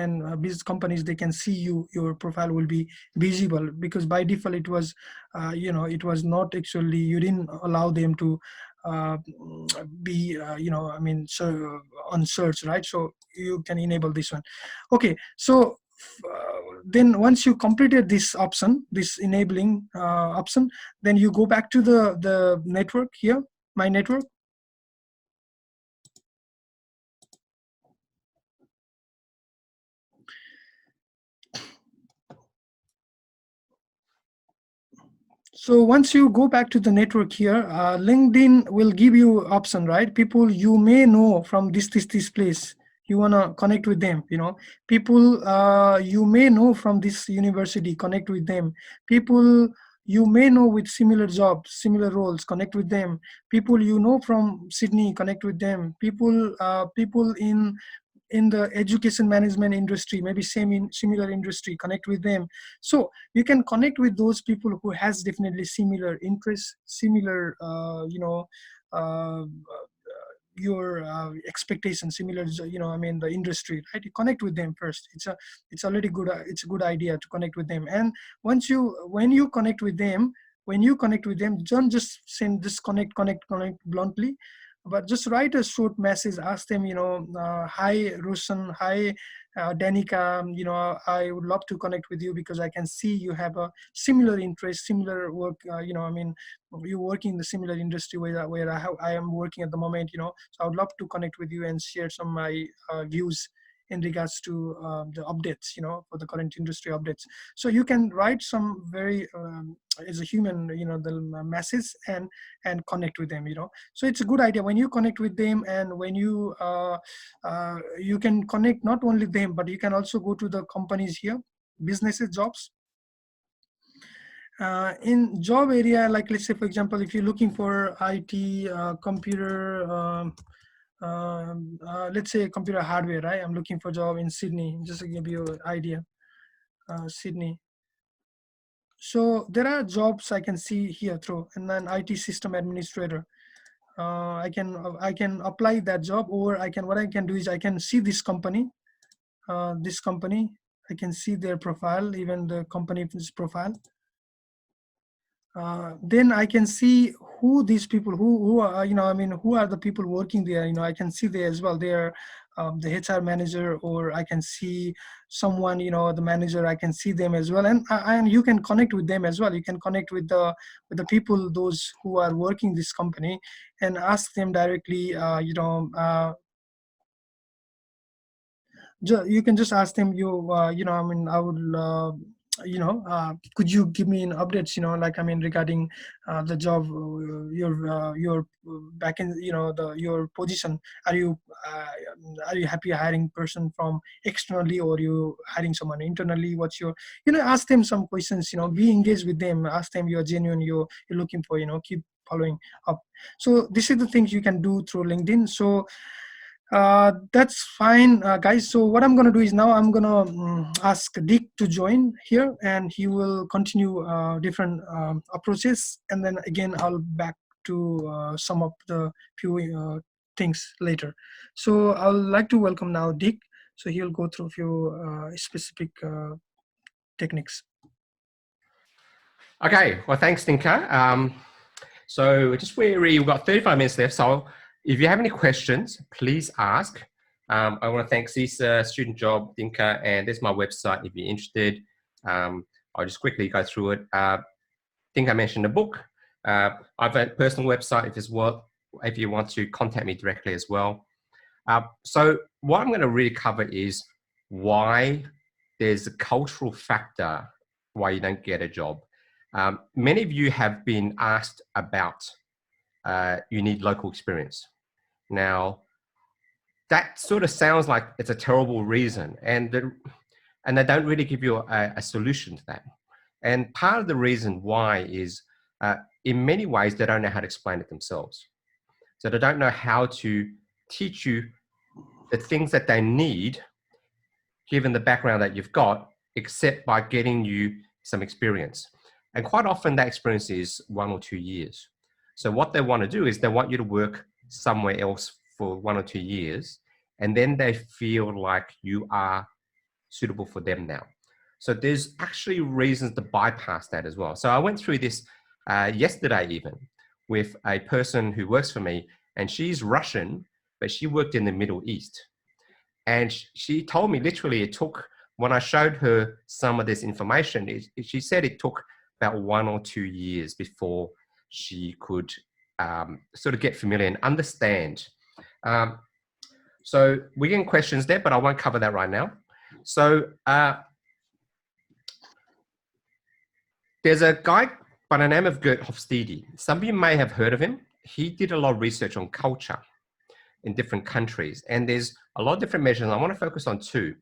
business companies, they can see your profile will be visible, because by default it was it was not actually, you didn't allow them to be on search, right? So you can enable this one. Okay, so then once you completed this option, this enabling option, then you go back to the network here, my network. So once you go back to the network here, LinkedIn will give you option, right? People you may know from this place. You wanna connect with them, you know. People you may know from this university, connect with them. People you may know with similar jobs, similar roles, connect with them. People you know from Sydney, connect with them. People in the education management industry, maybe same in similar industry, connect with them. So you can connect with those people who has definitely similar interests, similar your expectations, similar, I mean, the industry, right? You connect with them first. It's already good, it's a good idea to connect with them. And when you connect with them, don't just send this connect bluntly, but just write a short message. Ask them, hi Roshan, hi Danica, I would love to connect with you because I can see you have a similar interest, similar work, I mean, you working in the similar industry where I am working at the moment, so I would love to connect with you and share some of my views in regards to the updates, for the current industry updates. So you can write some very as a human, the message, and connect with them, so it's a good idea when you connect with them. And when you can connect not only them, but you can also go to the companies here, businesses, jobs. In job area, like let's say for example, if you're looking for IT, computer, let's say computer hardware, right? I'm looking for a job in Sydney, just to give you an idea. Sydney. So there are jobs I can see here through, and then IT system administrator. I can apply that job, or what I can do is I can see this company, I can see their profile, even the company's profile. Then I can see who these people, who are, I mean, who are the people working there. I can see there as well. They're the HR manager, or I can see someone, the manager. I can see them as well, and you can connect with them as well. You can connect with the people, those who are working this company, and ask them directly. You can just ask them, I mean, I would could you give me an updates, like, I mean, regarding the job, your back in, your position. Are you happy hiring person from externally, or you hiring someone internally? What's your, ask them some questions, be engaged with them. Ask them you're genuine, you're looking for, keep following up. So this is the things you can do through LinkedIn. So that's fine, guys. So what I'm going to do is now I'm going to ask Dick to join here, and he will continue different approaches. And then again, I'll back to sum up the few things later. So I'll like to welcome now Dick. So he'll go through a few specific techniques. Okay, well, thanks, Dinka. So just we've got 35 minutes left. So if you have any questions, please ask. I want to thank CISA, Student Job, Dinka, and there's my website if you're interested. I'll just quickly go through it. Dinka mentioned a book. I have a personal website if you want to contact me directly as well. So what I'm going to really cover is why there's a cultural factor why you don't get a job. Many of you have been asked about you need local experience. Now, that sort of sounds like it's a terrible reason, and they don't really give you a solution to that. And part of the reason why is, in many ways, they don't know how to explain it themselves. So they don't know how to teach you the things that they need, given the background that you've got, except by getting you some experience. And quite often that experience is 1 or 2 years. So what they want to do is they want you to work somewhere else for 1 or 2 years, and then they feel like you are suitable for them now. So there's actually reasons to bypass that as well. So I went through this yesterday even with a person who works for me, and she's Russian, but she worked in the Middle East. And she told me literally it took, when I showed her some of this information, she said it took about 1 or 2 years before she could sort of get familiar and understand. So we're getting questions there, but I won't cover that right now. So there's a guy by the name of Gert Hofstede. Some of you may have heard of him. He did a lot of research on culture in different countries, and there's a lot of different measures, and I want to focus on two.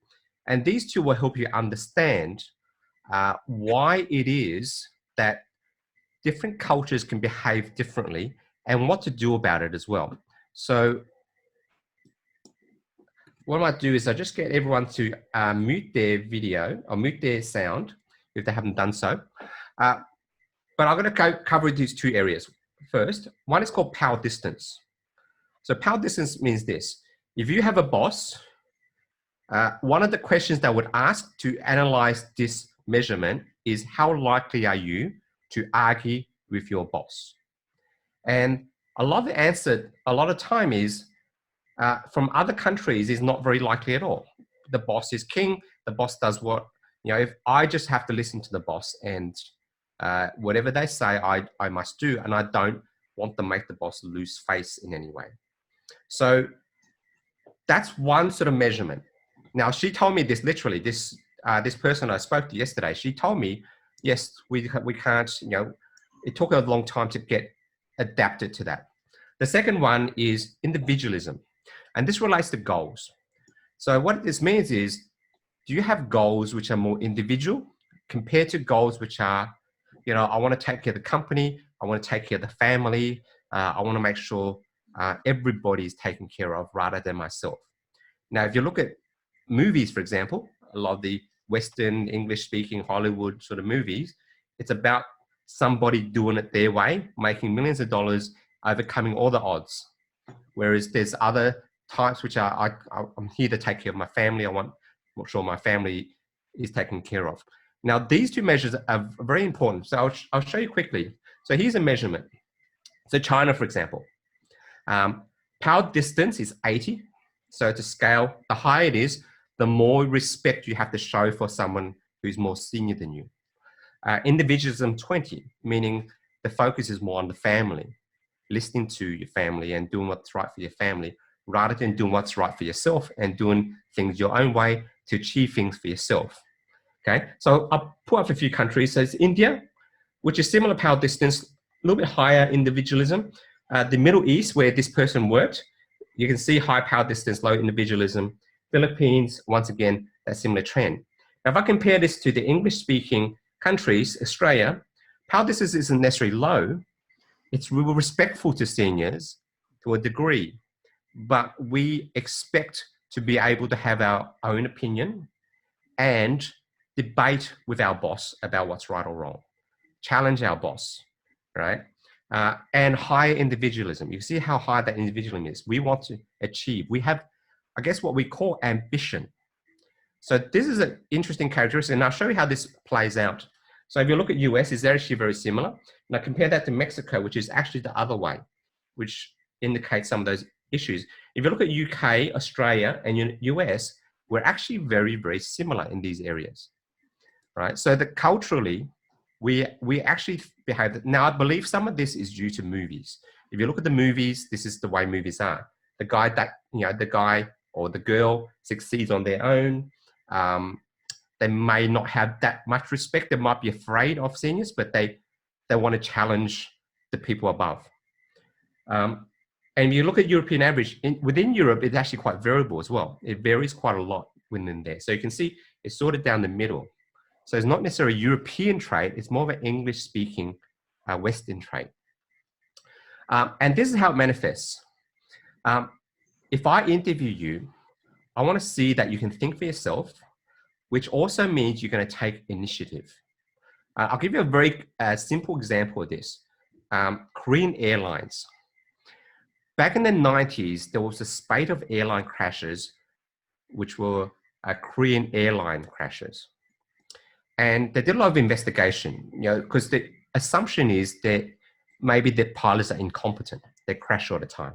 And these two will help you understand why it is that different cultures can behave differently and what to do about it as well. So what I might do is I just get everyone to mute their video or mute their sound if they haven't done so. But I'm going to cover these two areas. First, one is called power distance. So power distance means this. If you have a boss, one of the questions that I would ask to analyze this measurement is how likely are you to argue with your boss? And a lot of the answer, a lot of time is from other countries is not very likely at all. The boss is king. The boss does what, if I just have to listen to the boss and whatever they say, I must do. And I don't want to make the boss lose face in any way. So that's one sort of measurement. Now, she told me this literally, this person I spoke to yesterday, she told me, yes, we can't, it took a long time to get adapted to that. The second one is individualism. And this relates to goals. So what this means is, do you have goals which are more individual compared to goals which are, I want to take care of the company, I want to take care of the family, I want to make sure everybody is taken care of rather than myself. Now, if you look at movies, for example, a lot of the Western English-speaking Hollywood sort of movies, it's about somebody doing it their way, making millions of dollars, overcoming all the odds. Whereas there's other types which are, I'm here to take care of my family. I want to make sure my family is taken care of. Now, these two measures are very important. So I'll show you quickly. So here's a measurement. So China, for example, power distance is 80. So to scale, the higher it is, the more respect you have to show for someone who's more senior than you. Individualism 20, meaning the focus is more on the family, listening to your family and doing what's right for your family, rather than doing what's right for yourself and doing things your own way to achieve things for yourself. Okay, so I'll put up a few countries. So it's India, which is similar power distance, a little bit higher individualism. The Middle East, where this person worked, you can see high power distance, low individualism. Philippines, once again, that similar trend. Now, if I compare this to the English-speaking countries, Australia, power distance isn't necessarily low. It's we were respectful to seniors to a degree, but we expect to be able to have our own opinion and debate with our boss about what's right or wrong, challenge our boss, right? And higher individualism. You see how high that individualism is. We want to achieve. We have, I guess, what we call ambition. So this is an interesting characteristic, and I'll show you how this plays out. So if you look at US, it's actually very similar. And I compare that to Mexico, which is actually the other way, which indicates some of those issues. If you look at UK, Australia, and US, we're actually very, very similar in these areas, right? So that culturally, we actually behave. Now, I believe some of this is due to movies. If you look at the movies, this is the way movies are. The guy or the girl succeeds on their own. They may not have that much respect. They might be afraid of seniors, but they want to challenge the people above. And you look at European average, within Europe, it's actually quite variable as well. It varies quite a lot within there. So you can see it's sorted down the middle. So it's not necessarily a European trait, it's more of an English-speaking Western trait. And this is how it manifests. If I interview you, I want to see that you can think for yourself, which also means you're going to take initiative. I'll give you a very simple example of this. Korean Airlines. Back in the 90s, there was a spate of airline crashes, which were Korean airline crashes. And they did a lot of investigation, because the assumption is that maybe the pilots are incompetent. They crash all the time.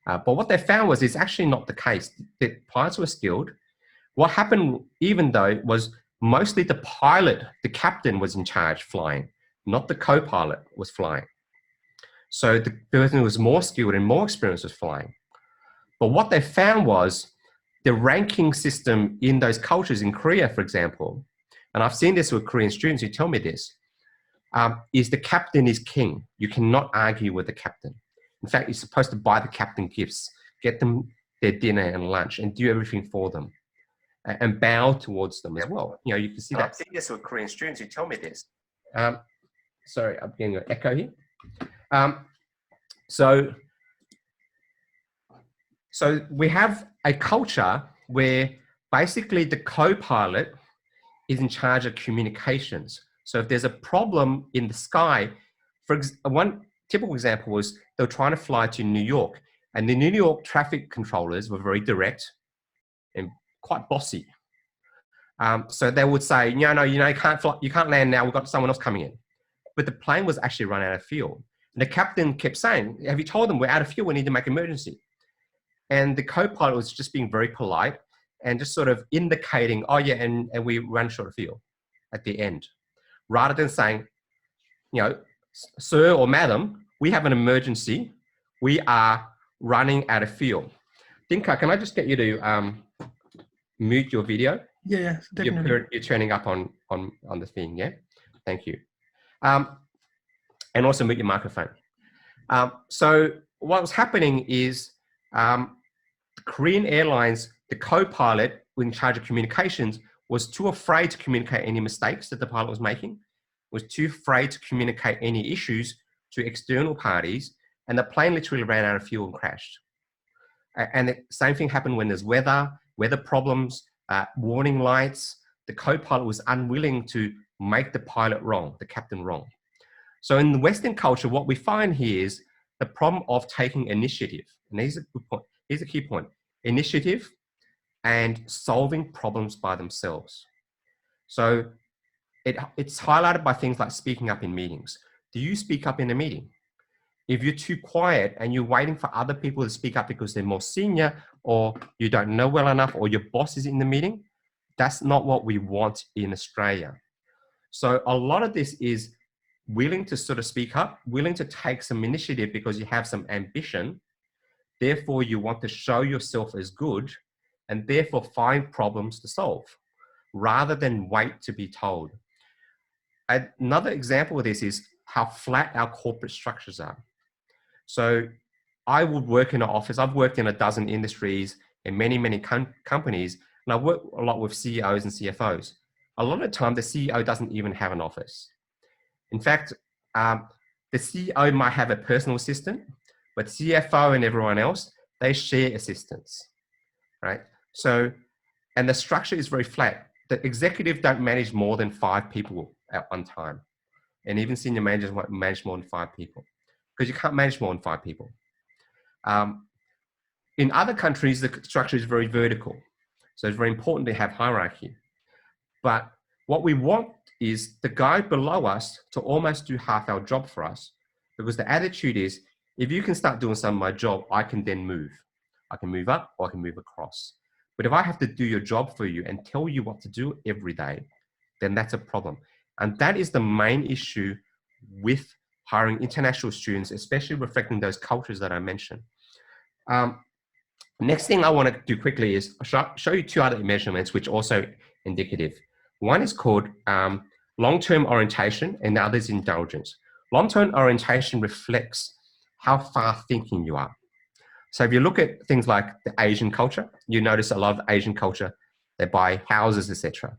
But what they found was it's actually not the case. The pilots were skilled. What happened, even though, was mostly the pilot, the captain was in charge flying, not the co-pilot was flying. So the person who was more skilled and more experienced was flying. But what they found was the ranking system in those cultures, in Korea, for example, and I've seen this with Korean students who tell me this, is the captain is king. You cannot argue with the captain. In fact, you're supposed to buy the captain gifts, get them their dinner and lunch, and do everything for them, and bow towards them as well. You know, you can see that. I see this with Korean students who tell me this. Sorry, I'm getting an echo here. So we have a culture where basically the co-pilot is in charge of communications. So if there's a problem in the sky, one typical example was they were trying to fly to New York, and the New York traffic controllers were very direct and quite bossy. So they would say, no, you can't fly, you can't land now. We've got someone else coming in. But the plane was actually run out of fuel. And the captain kept saying, have you told them we're out of fuel? We need to make emergency. And the co-pilot was just being very polite and just sort of indicating, oh yeah, and we ran short of fuel at the end. Rather than saying, sir or madam, we have an emergency. We are running out of fuel. Dinka, can I just get you to mute your video? Yeah, definitely. You're turning up on the thing, yeah? Thank you. And also mute your microphone. So what was happening is Korean Airlines, the co-pilot in charge of communications, was too afraid to communicate any mistakes that the pilot was making, was too afraid to communicate any issues to external parties, and the plane literally ran out of fuel and crashed. And the same thing happened when there's weather problems, warning lights. The co-pilot was unwilling to make the pilot wrong, the captain wrong. So in the Western culture, what we find here is the problem of taking initiative. And here's a good point. Here's a key point. Initiative and solving problems by themselves. So it's highlighted by things like speaking up in meetings. Do you speak up in a meeting? If you're too quiet and you're waiting for other people to speak up because they're more senior, or you don't know well enough, or your boss is in the meeting, that's not what we want in Australia. So a lot of this is willing to sort of speak up, willing to take some initiative because you have some ambition. Therefore, you want to show yourself as good and therefore find problems to solve rather than wait to be told. Another example of this is how flat our corporate structures are. So I would work in an office. I've worked in a dozen industries in many companies, and I work a lot with CEOs and CFOs. A lot of the time, the CEO doesn't even have an office. In fact, the CEO might have a personal assistant, but CFO and everyone else, they share assistants, right? So, and the structure is very flat. The executive don't manage more than 5 people at one time. And even senior managers won't manage more than 5 people because you can't manage more than 5 people. In other countries, the structure is very vertical. So it's very important to have hierarchy. But what we want is the guy below us to almost do half our job for us, because the attitude is, if you can start doing some of my job, I can then move. I can move up or I can move across. But if I have to do your job for you and tell you what to do every day, then that's a problem. And that is the main issue with hiring international students, especially reflecting those cultures that I mentioned. Next thing I want to do quickly is show you 2 other measurements, which are also indicative. One is called long-term orientation and the other is indulgence. Long-term orientation reflects how far thinking you are. So if you look at things like the Asian culture, you notice a lot of Asian culture, they buy houses, etc.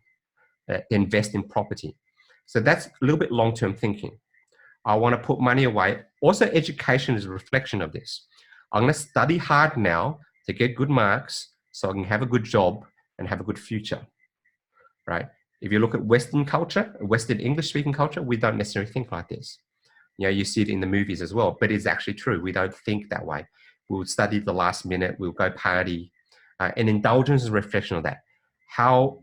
They invest in property. So that's a little bit long-term thinking. I want to put money away. Also, education is a reflection of this. I'm going to study hard now to get good marks so I can have a good job and have a good future, right? If you look at Western culture, Western English-speaking culture, we don't necessarily think like this. You know, you see it in the movies as well, but it's actually true. We don't think that way. We'll study the last minute, we'll go party. And indulgence is a reflection of that. How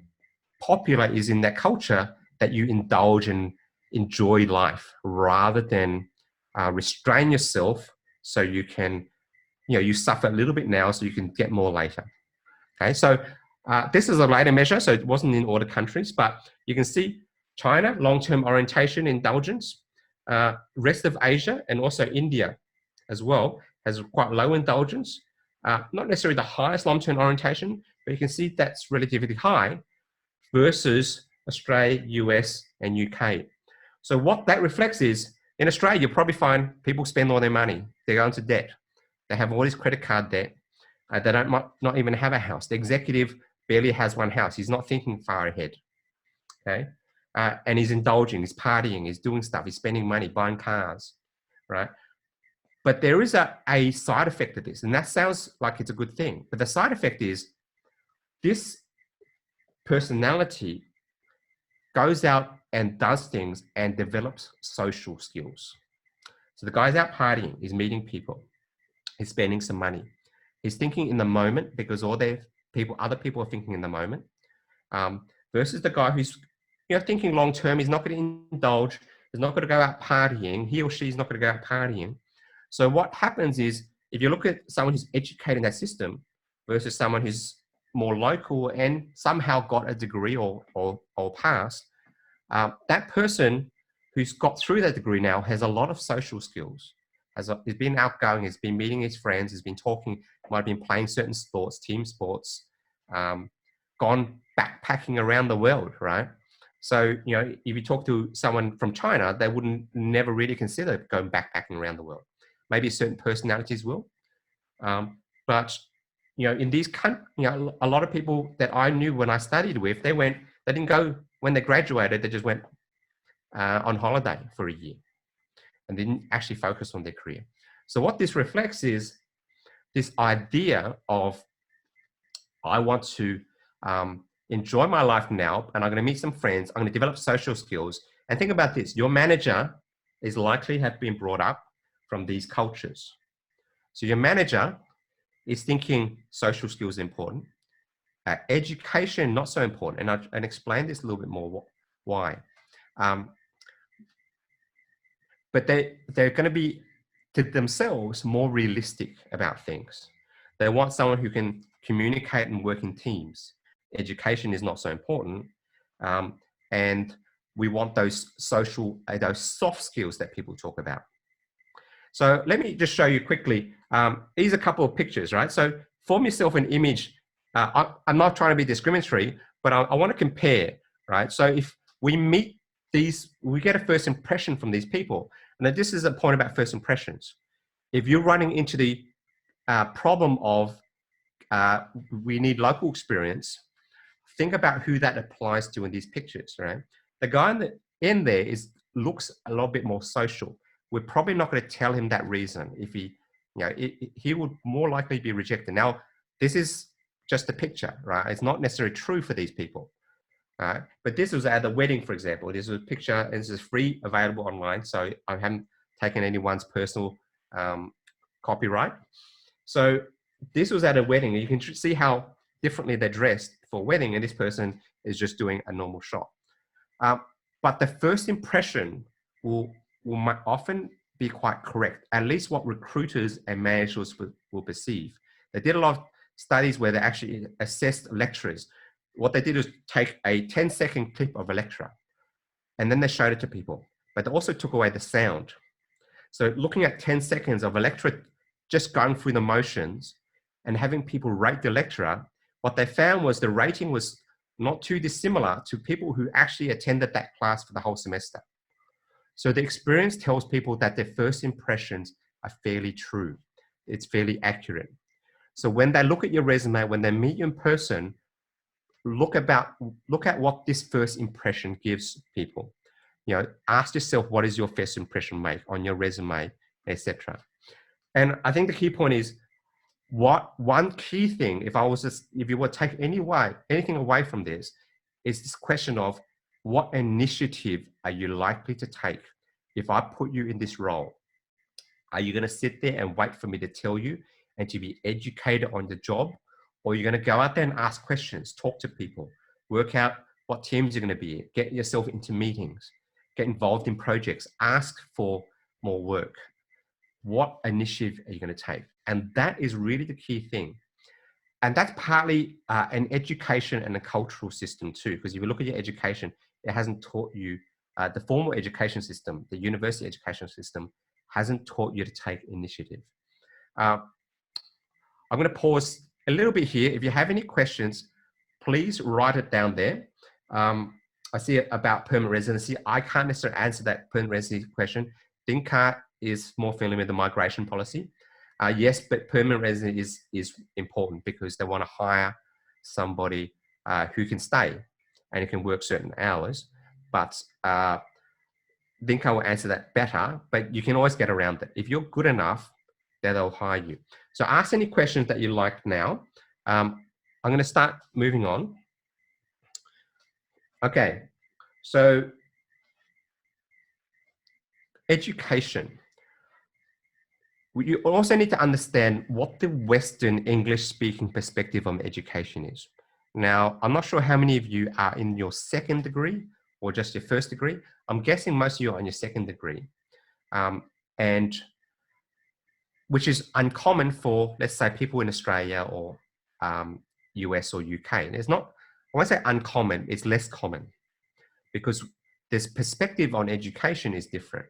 popular is in that culture that you indulge and enjoy life rather than restrain yourself so you can, you suffer a little bit now so you can get more later. Okay, so this is a later measure, so it wasn't in all the countries, but you can see China, long-term orientation, indulgence, rest of Asia and also India as well has quite low indulgence, not necessarily the highest long-term orientation, but you can see that's relatively high versus Australia, US and UK. So what that reflects is, in Australia, you'll probably find people spend all their money. They go into debt. They have all this credit card debt. They don't not even have a house. The executive barely has one house. He's not thinking far ahead. Okay. And he's indulging, he's partying, he's doing stuff, he's spending money, buying cars, right? But there is a side effect of this, and that sounds like it's a good thing. But the side effect is this personality goes out and does things and develops social skills. So the guy's out partying, he's meeting people, he's spending some money, he's thinking in the moment because other people are thinking in the moment, versus the guy who's thinking long term. He's not going to indulge, he's not going to go out partying, he or she's not going to go out partying. So what happens is, if you look at someone who's educated in that system versus someone who's more local and somehow got a degree or passed, that person who's got through that degree now has a lot of social skills, has been outgoing, has been meeting his friends, has been talking, might have been playing certain sports, team sports, gone backpacking around the world, right? So, if you talk to someone from China, they wouldn't never really consider going backpacking around the world. Maybe certain personalities will. But, in these countries, a lot of people that I knew when I studied with, they didn't go when they graduated, they just went on holiday for a year and didn't actually focus on their career. So what this reflects is this idea of, I want to enjoy my life now, and I'm going to meet some friends, I'm going to develop social skills. And think about this, your manager is likely have been brought up from these cultures. So your manager is thinking social skills are important, education not so important, and I'll explain this a little bit more why. But they're going to be, to themselves, more realistic about things. They want someone who can communicate and work in teams. Education is not so important, and we want those those soft skills that people talk about. So let me just show you quickly. These are a couple of pictures, right? So form yourself an image. I'm not trying to be discriminatory, but I want to compare, right? So if we meet these, we get a first impression from these people. And this is a point about first impressions. If you're running into the problem of we need local experience, think about who that applies to in these pictures, right? The guy in there looks a little bit more social. We're probably not going to tell him that reason. If he would more likely be rejected. Now, this is just a picture, right? It's not necessarily true for these people, right? But this was at the wedding, for example. This was a picture, and this is free, available online. So I haven't taken anyone's personal copyright. So this was at a wedding, and you can see how differently they're dressed for a wedding, and this person is just doing a normal shot. But the first impression will often be quite correct, at least what recruiters and managers will perceive. They did a lot of studies where they actually assessed lecturers. What they did was take a 10-second clip of a lecturer, and then they showed it to people, but they also took away the sound. So looking at 10 seconds of a lecturer just going through the motions and having people rate the lecturer, what they found was the rating was not too dissimilar to people who actually attended that class for the whole semester. So the experience tells people that their first impressions are fairly true. It's fairly accurate. So when they look at your resume, when they meet you in person, look at what this first impression gives people. Ask yourself, what is your first impression make on your resume, etc. And I think the key point is, one key thing, if you were to take anything away from this, is this question of, what initiative are you likely to take if I put you in this role? Are you going to sit there and wait for me to tell you and to be educated on the job? Or you're going to go out there and ask questions, talk to people, work out what teams you're going to be in, get yourself into meetings, get involved in projects, ask for more work. What initiative are you going to take? And that is really the key thing. And that's partly an education and a cultural system too, because if you look at your education, it hasn't taught you, the formal education system, the university education system, hasn't taught you to take initiative. I'm going to pause a little bit here. If you have any questions, please write it down there. I see about permanent residency. I can't necessarily answer that permanent residency question. Dinka is more familiar with the migration policy. Yes, but permanent residency is important because they want to hire somebody who can stay and who can work certain hours. But Dinka will answer that better, but you can always get around it. If you're good enough, then they'll hire you. So ask any questions that you like now. I'm going to start moving on. Okay, so education. You also need to understand what the Western English-speaking perspective on education is. Now, I'm not sure how many of you are in your second degree or just your first degree. I'm guessing most of you are on your second degree, and which is uncommon for, let's say, people in Australia or US or UK. It's not, I won't say uncommon, it's less common because this perspective on education is different.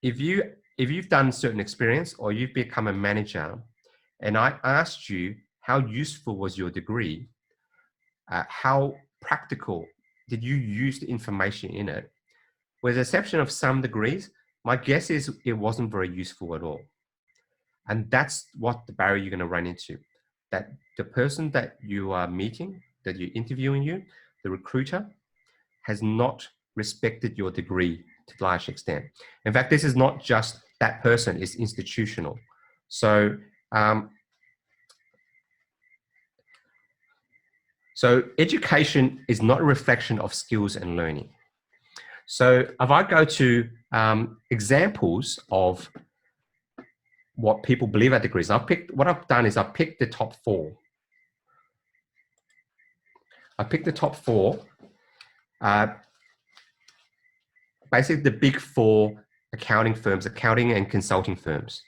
If you've done certain experience or you've become a manager and I asked you how useful was your degree, how practical did you use the information in it? With the exception of some degrees, my guess is it wasn't very useful at all. And that's what the barrier you're going to run into. That the person that you are meeting, that you're interviewing you, the recruiter, has not respected your degree to a large extent. In fact, this is not just that person, it's institutional. So, so education is not a reflection of skills and learning. So if I go to examples of what people believe are degrees, what I've done is I've picked the top four. I picked the top four, basically the big four accounting firms, accounting and consulting firms.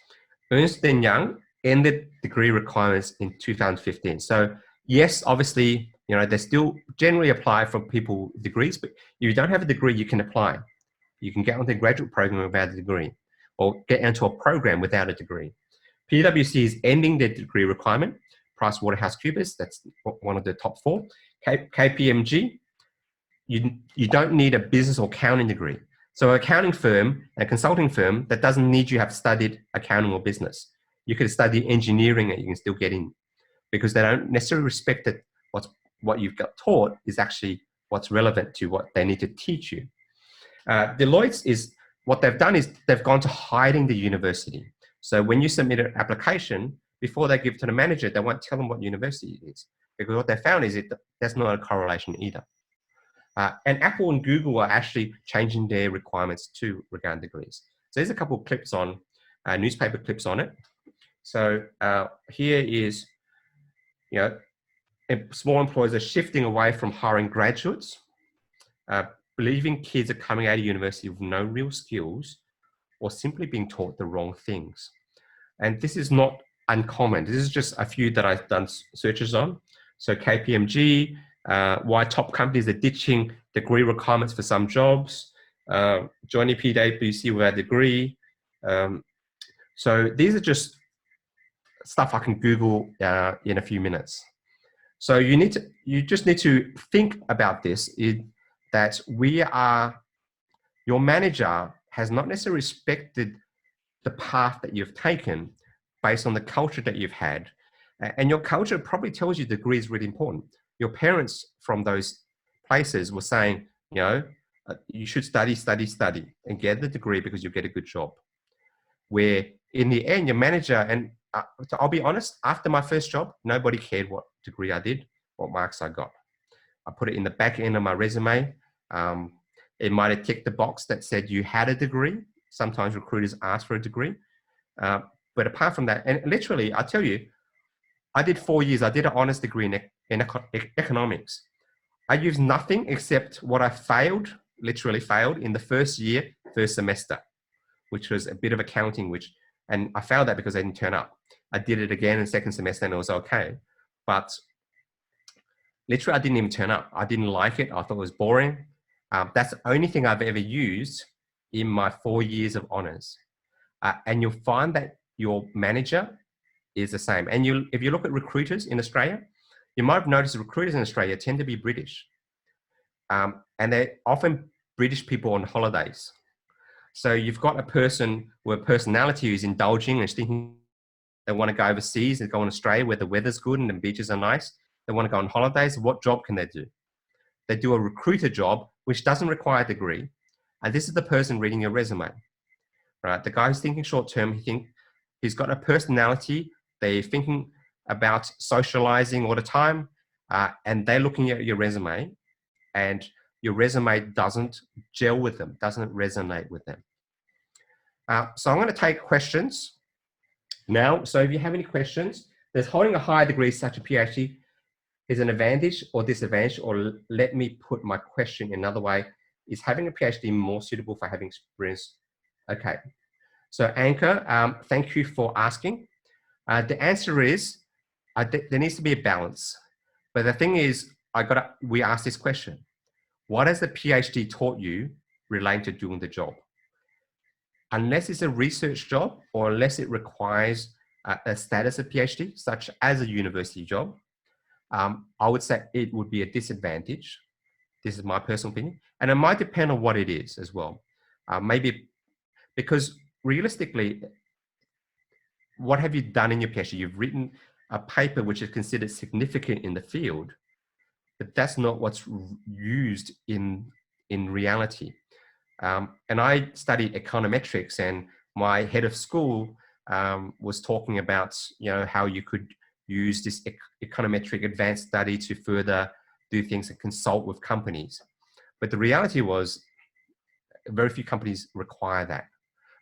Ernst & Young ended degree requirements in 2015. So yes, obviously, you know, they still generally apply for people with degrees, but if you don't have a degree, you can apply. You can get onto a graduate program without a degree or get into a program without a degree. PwC is ending their degree requirement. PricewaterhouseCoopers, that's one of the top four. KPMG, you don't need a business or accounting degree. So an accounting firm, a consulting firm that doesn't need you have studied accounting or business. You could study engineering and you can still get in because they don't necessarily respect that what you've got taught is actually what's relevant to what they need to teach you. Deloitte is, what they've done is they've gone to hiding the university. So when you submit an application, before they give it to the manager, they won't tell them what university it is because what they found is there's not a correlation either. And Apple and Google are actually changing their requirements too regarding degrees. So there's a couple of clips on, newspaper clips on it. So here is, you know, small employers are shifting away from hiring graduates, believing kids are coming out of university with no real skills or simply being taught the wrong things. And this is not uncommon. This is just a few that I've done searches on. So KPMG, why top companies are ditching degree requirements for some jobs, joining PwC without a degree. So these are just stuff I can Google in a few minutes. So you just need to think about this, that your manager has not necessarily respected the path that you've taken based on the culture that you've had. And your culture probably tells you degree is really important. Your parents from those places were saying, you know, you should study, and get the degree because you'll get a good job. Where in the end, your manager, and I'll be honest, after my first job, nobody cared what degree I did, what marks I got. I put it in the back end of my resume. It might have ticked the box that said you had a degree. Sometimes recruiters ask for a degree. But apart from that, and literally, I tell you, I did 4 years. I did an honors degree in economics. I used nothing except what I failed, literally failed in the first semester, which was a bit of accounting, and I failed that because I didn't turn up. I did it again in second semester and it was okay. But literally, I didn't even turn up. I didn't like it. I thought it was boring. That's the only thing I've ever used in my 4 years of honors. And you'll find that your manager is the same. And if you look at recruiters in Australia, you might have noticed recruiters in Australia tend to be British. and they're often British people on holidays. So you've got a person with a personality who's indulging and thinking they want to go overseas and go in Australia where the weather's good and the beaches are nice. They want to go on holidays. What job can they do? They do a recruiter job, which doesn't require a degree. And this is the person reading your resume, right? The guy who's thinking short term, he's got a personality. They're thinking about socializing all the time, and they're looking at your resume, and your resume doesn't gel with them, doesn't resonate with them. So I'm going to take questions now. So if you have any questions, does holding a higher degree such a PhD is an advantage or disadvantage? Or let me put my question in another way. Is having a PhD more suitable for having experience? Okay. So Anchor, thank you for asking. The answer is there needs to be a balance. But the thing is, we asked this question. What has the PhD taught you relating to doing the job? Unless it's a research job or unless it requires a status of PhD, such as a university job, I would say it would be a disadvantage. This is my personal opinion. And it might depend on what it is as well. Maybe because realistically, what have you done in your PhD? You've written a paper which is considered significant in the field, but that's not what's used in reality. And I studied econometrics, and my head of school was talking about, how you could use this econometric advanced study to further do things and consult with companies. But the reality was very few companies require that.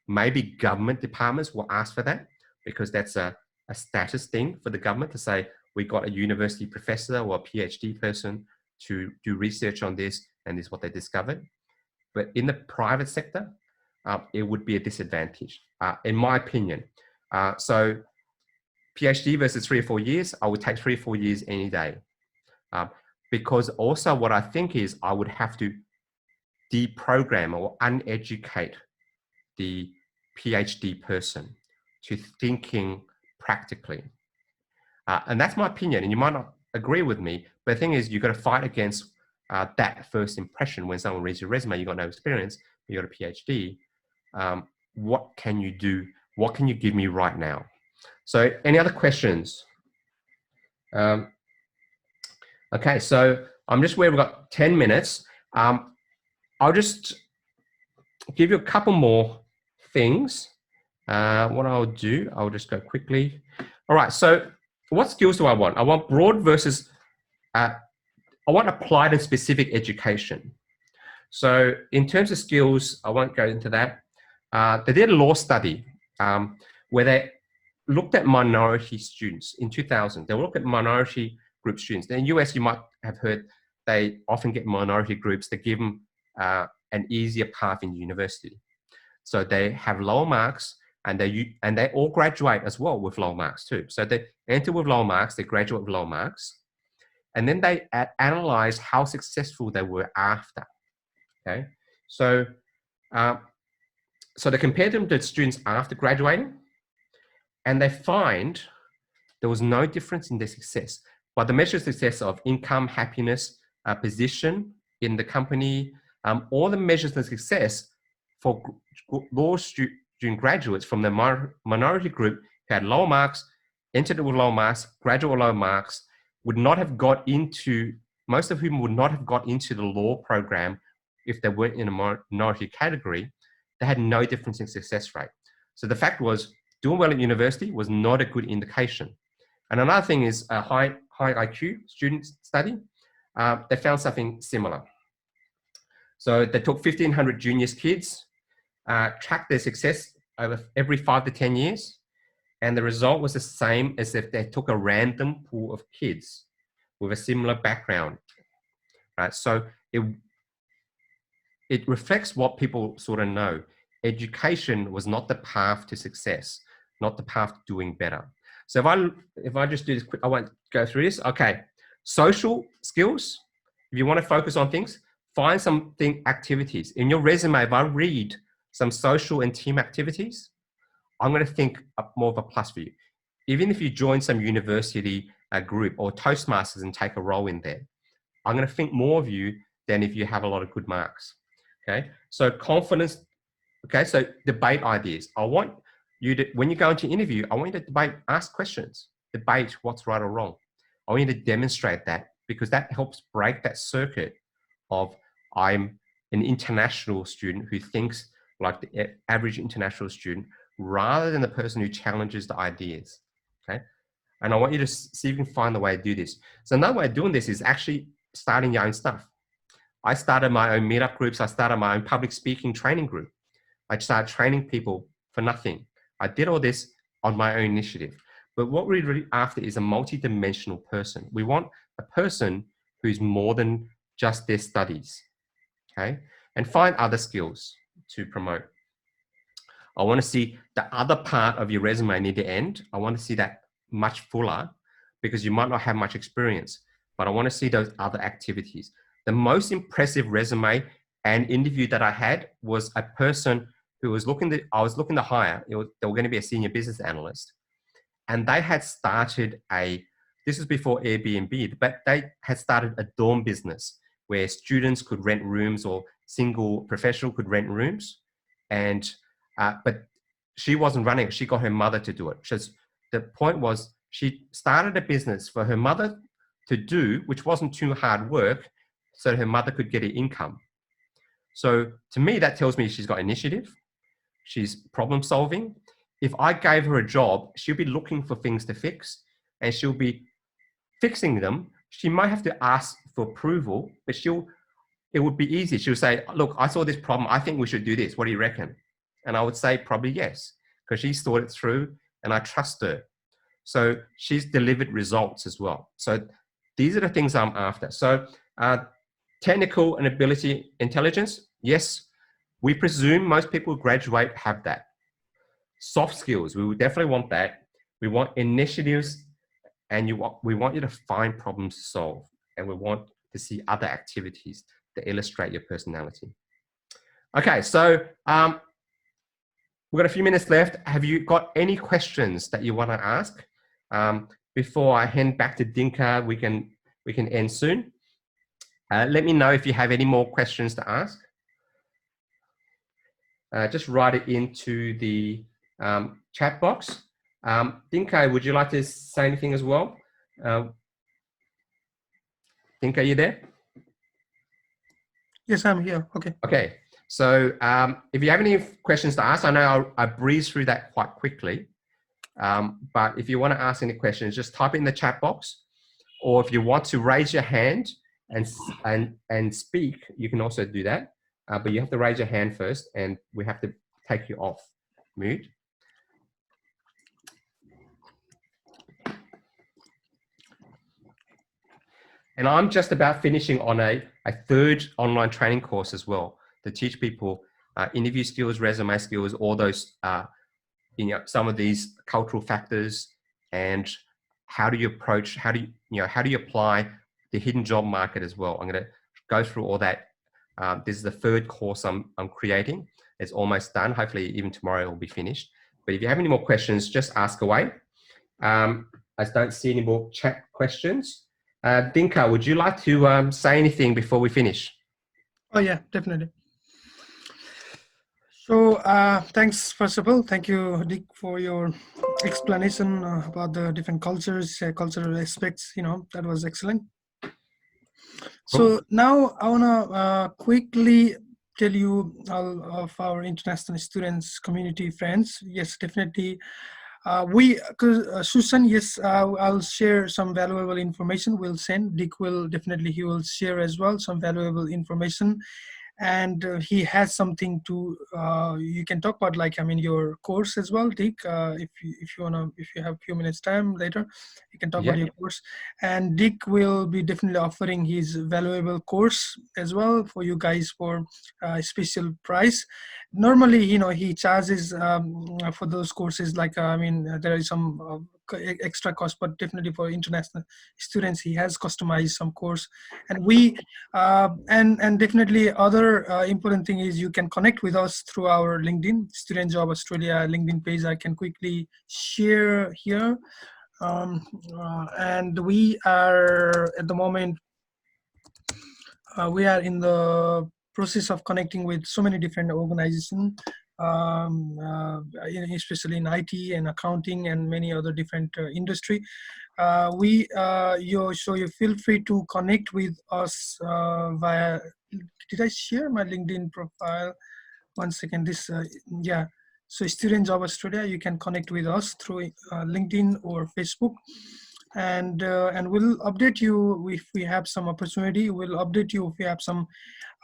Maybe government departments will ask for that because that's a status thing for the government to say, we got a university professor or a PhD person to do research on this, and this is what they discovered. But in the private sector, it would be a disadvantage, in my opinion. So PhD versus 3 or 4 years, I would take 3 or 4 years any day. Because also what I think is I would have to deprogram or uneducate the PhD person to thinking practically. And that's my opinion, and you might not agree with me, but the thing is you've got to fight against that first impression. When someone reads your resume, you've got no experience, you've got a PhD. What can you do? What can you give me right now? So any other questions? Okay, so I'm just where we've got 10 minutes. I'll just give you a couple more things. What I'll do, I'll just go quickly. All right, so what skills do I want? I want broad versus, I want applied and specific education. So in terms of skills, I won't go into that. They did a law study where they looked at minority students in 2000. They looked at minority group students. In the US, you might have heard they often get minority groups that give them an easier path in university. So they have lower marks, and they all graduate as well with low marks too. So they enter with low marks, they graduate with low marks, and then they analyze how successful they were after. Okay, so they compared them to students after graduating, and they find there was no difference in their success. But the measure of success of income, happiness, position in the company, all the measures of success for law student graduates from the minority group who had low marks, entered with low marks, graduate with low marks, would not have got into, most of whom would not have got into the law program if they weren't in a minority category. They had no difference in success rate. So the fact was, doing well at university was not a good indication. And another thing is a high IQ student study. They found something similar. So they took 1,500 juniors kids, tracked their success over every 5 to 10 years. And the result was the same as if they took a random pool of kids with a similar background. Right? So it reflects what people sort of know. Education was not the path to success, not the path to doing better. So if I just do this quick, I won't go through this. Okay, social skills. If you want to focus on things, find something activities. In your resume, if I read some social and team activities, I'm going to think more of a plus for you. Even if you join some university group or Toastmasters and take a role in there, I'm going to think more of you than if you have a lot of good marks. Okay, so confidence. Okay, so debate ideas. I want you to, when you go into interview, I want you to debate, ask questions, debate what's right or wrong. I want you to demonstrate that, because that helps break that circuit of I'm an international student who thinks like the average international student, rather than the person who challenges the ideas. Okay, and I want you to see if you can find the way to do this. So another way of doing this is actually starting your own stuff. I started my own meetup groups. I started my own public speaking training group. I started training people for nothing. I did all this on my own initiative. But what we're really after is a multi-dimensional person. We want a person who's more than just their studies, okay? And find other skills to promote. I want to see the other part of your resume near the end. I want to see that much fuller, because you might not have much experience, but I want to see those other activities. The most impressive resume and interview that I had was a person who was I was looking to hire. They were going to be a senior business analyst, and they had started this was before Airbnb, but they had started a dorm business where students could rent rooms, or single professional could rent rooms. And, but she wasn't running it. She got her mother to do it. The point was, she started a business for her mother to do, which wasn't too hard work, so her mother could get an income. So to me, that tells me she's got initiative. She's problem solving. If I gave her a job, she'll be looking for things to fix, and she'll be fixing them. She might have to ask for approval, but it would be easy. She'll say, look, I saw this problem. I think we should do this. What do you reckon? And I would say probably yes, because she's thought it through and I trust her. So she's delivered results as well. So these are the things I'm after. So technical and ability intelligence, yes, we presume most people who graduate have that. Soft skills, we would definitely want that. We want initiatives, and we want you to find problems to solve, and we want to see other activities that illustrate your personality. Okay, so we've got a few minutes left. Have you got any questions that you want to ask? Before I hand back to Dinka, we can end soon. Let me know if you have any more questions to ask. Just write it into the chat box. Dinka, would you like to say anything as well? Dinka, are you there? Yes, I'm here. Okay. Okay. So if you have any questions to ask, I know I breezed through that quite quickly. But if you want to ask any questions, just type it in the chat box. Or if you want to raise your hand and speak, you can also do that. But you have to raise your hand first, and we have to take you off mute. And I'm just about finishing on a third online training course as well, to teach people interview skills, resume skills, all those, some of these cultural factors, and how do you approach, how do you apply the hidden job market as well. I'm going to go through all that. This is the third course I'm creating. It's almost done. Hopefully even tomorrow it will be finished. But if you have any more questions, just ask away. I don't see any more chat questions. Dinka, would you like to say anything before we finish? Oh yeah, definitely. So thanks, first of all, thank you, Dick, for your explanation about the different cultures, cultural aspects, that was excellent. Cool. So now I want to quickly tell you all of our international students, community friends. Yes, definitely. Susan, yes, I'll share some valuable information. We'll send. Dick will definitely, he will share as well some valuable information. And he has something to, you can talk about, like, your course as well, Dick, if you have a few minutes time later, you can talk about your course. And Dick will be definitely offering his valuable course as well for you guys for a special price. Normally, he charges for those courses, like, there is some extra cost, but definitely for international students, he has customized some course. And we, and definitely other important thing is you can connect with us through our LinkedIn, Student Job Australia LinkedIn page. I can quickly share here. And we are at the moment we are in the process of connecting with so many different organizations, especially in IT and accounting and many other different industry. So you feel free to connect with us via. Did I share my LinkedIn profile? One second. Yeah. So Student Job Australia, you can connect with us through LinkedIn or Facebook, and we'll update you if we have some opportunity. We'll update you if we have some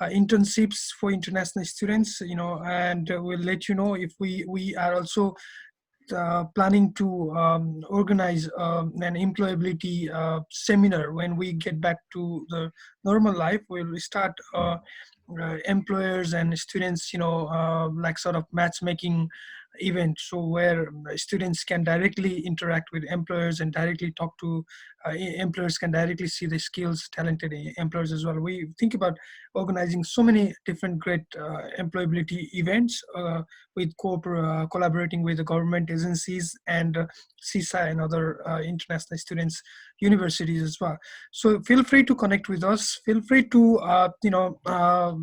internships for international students, and we'll let you know if we are also planning to organize an employability seminar when we get back to the normal life. We'll start employers and students, like sort of matchmaking event, so where students can directly interact with employers and directly talk to employers, can directly see the skills, talented employers as well. We think about organizing so many different great employability events with collaborating with the government agencies and CISA and other international students universities as well. So feel free to connect with us. Feel free to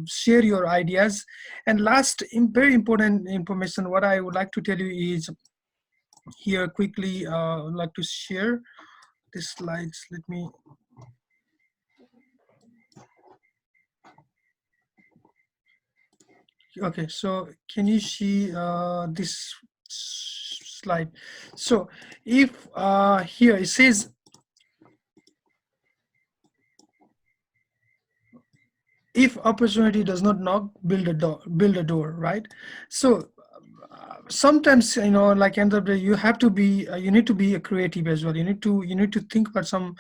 share your ideas. And last, very important information, what I would like to tell you is here quickly. I'd like to share these slides. Let me. Okay, so can you see this slide? So if here it says if opportunity does not knock, build a door, right? So sometimes, like end of the day, you have to be you need to be a creative as well. You need to think about some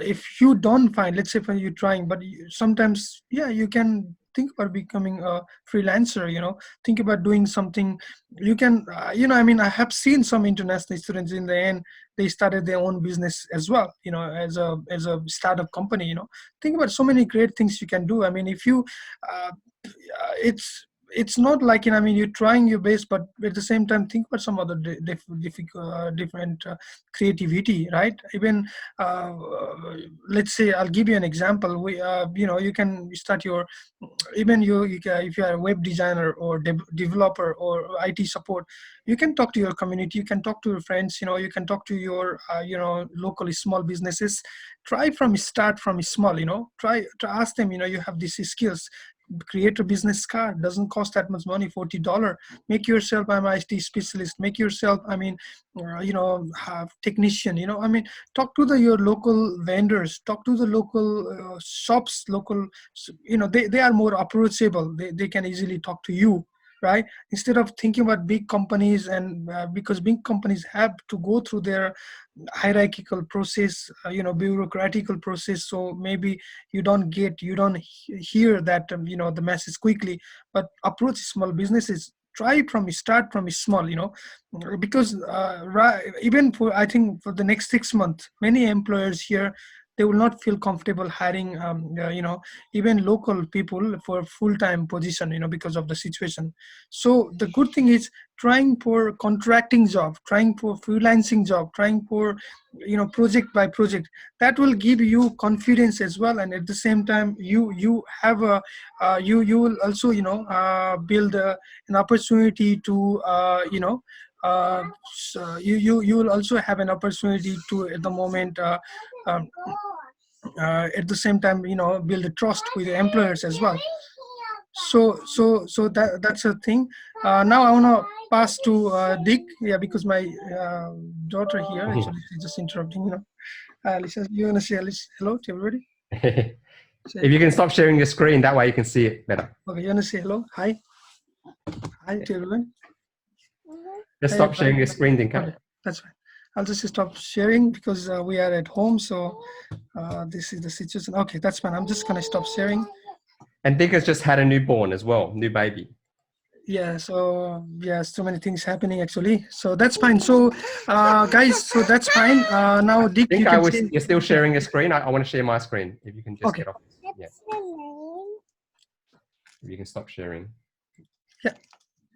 if you don't find, let's say for you trying, but sometimes, yeah, you can think about becoming a freelancer, think about doing something. You can I mean, I have seen some international students, in the end they started their own business as well, as a startup company. Think about so many great things you can do. I mean, if you it's not like, I mean, you're trying your best, but at the same time think about some other different creativity, right? Even let's say, I'll give you an example. You can start your, even if you are a web designer or developer or IT support, you can talk to your community, you can talk to your friends, you can talk to your local small businesses. Start from small, try to ask them, you have these skills, create a business card, doesn't cost that much money, $40. Make yourself, I'm an IT specialist, make yourself, I mean, have technician, I mean, talk to your local vendors, talk to the local shops, local, they are more approachable, they can easily talk to you, right? Instead of thinking about big companies, and because big companies have to go through their hierarchical process, bureaucratical process, so maybe you don't hear that the message quickly. But approach small businesses, start from small, because even for, I think, for the next 6 months, many employers here, they will not feel comfortable hiring even local people for full-time position, because of the situation. So the good thing is, trying for contracting job, trying for freelancing job, trying for project by project, that will give you confidence as well. And at the same time, you have a you will also build an opportunity to so you will also have an opportunity to, at the moment, um, at the same time, build a trust with the employers as well. So that's a thing. Now I want to pass to Dick. Yeah, because my daughter here, actually, she's just interrupting. Lisa, you want to say hello to everybody? If you can stop sharing your screen, that way you can see it better. Okay, you want to say hello? Hi to everyone. Just stop sharing your screen, Dinka. Okay, that's fine. I'll just stop sharing because we are at home. So this is the situation. Okay, that's fine. I'm just going to stop sharing. And Dinka's just had a newborn as well, new baby. Yeah, so yeah, so many things happening actually. So that's fine. So guys, so that's fine. Now Dick, you're still sharing your screen. I want to share my screen. If you can just get off. Yeah. If you can stop sharing. Yeah.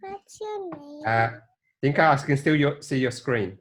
What's your name? Dinka, I can still see your screen.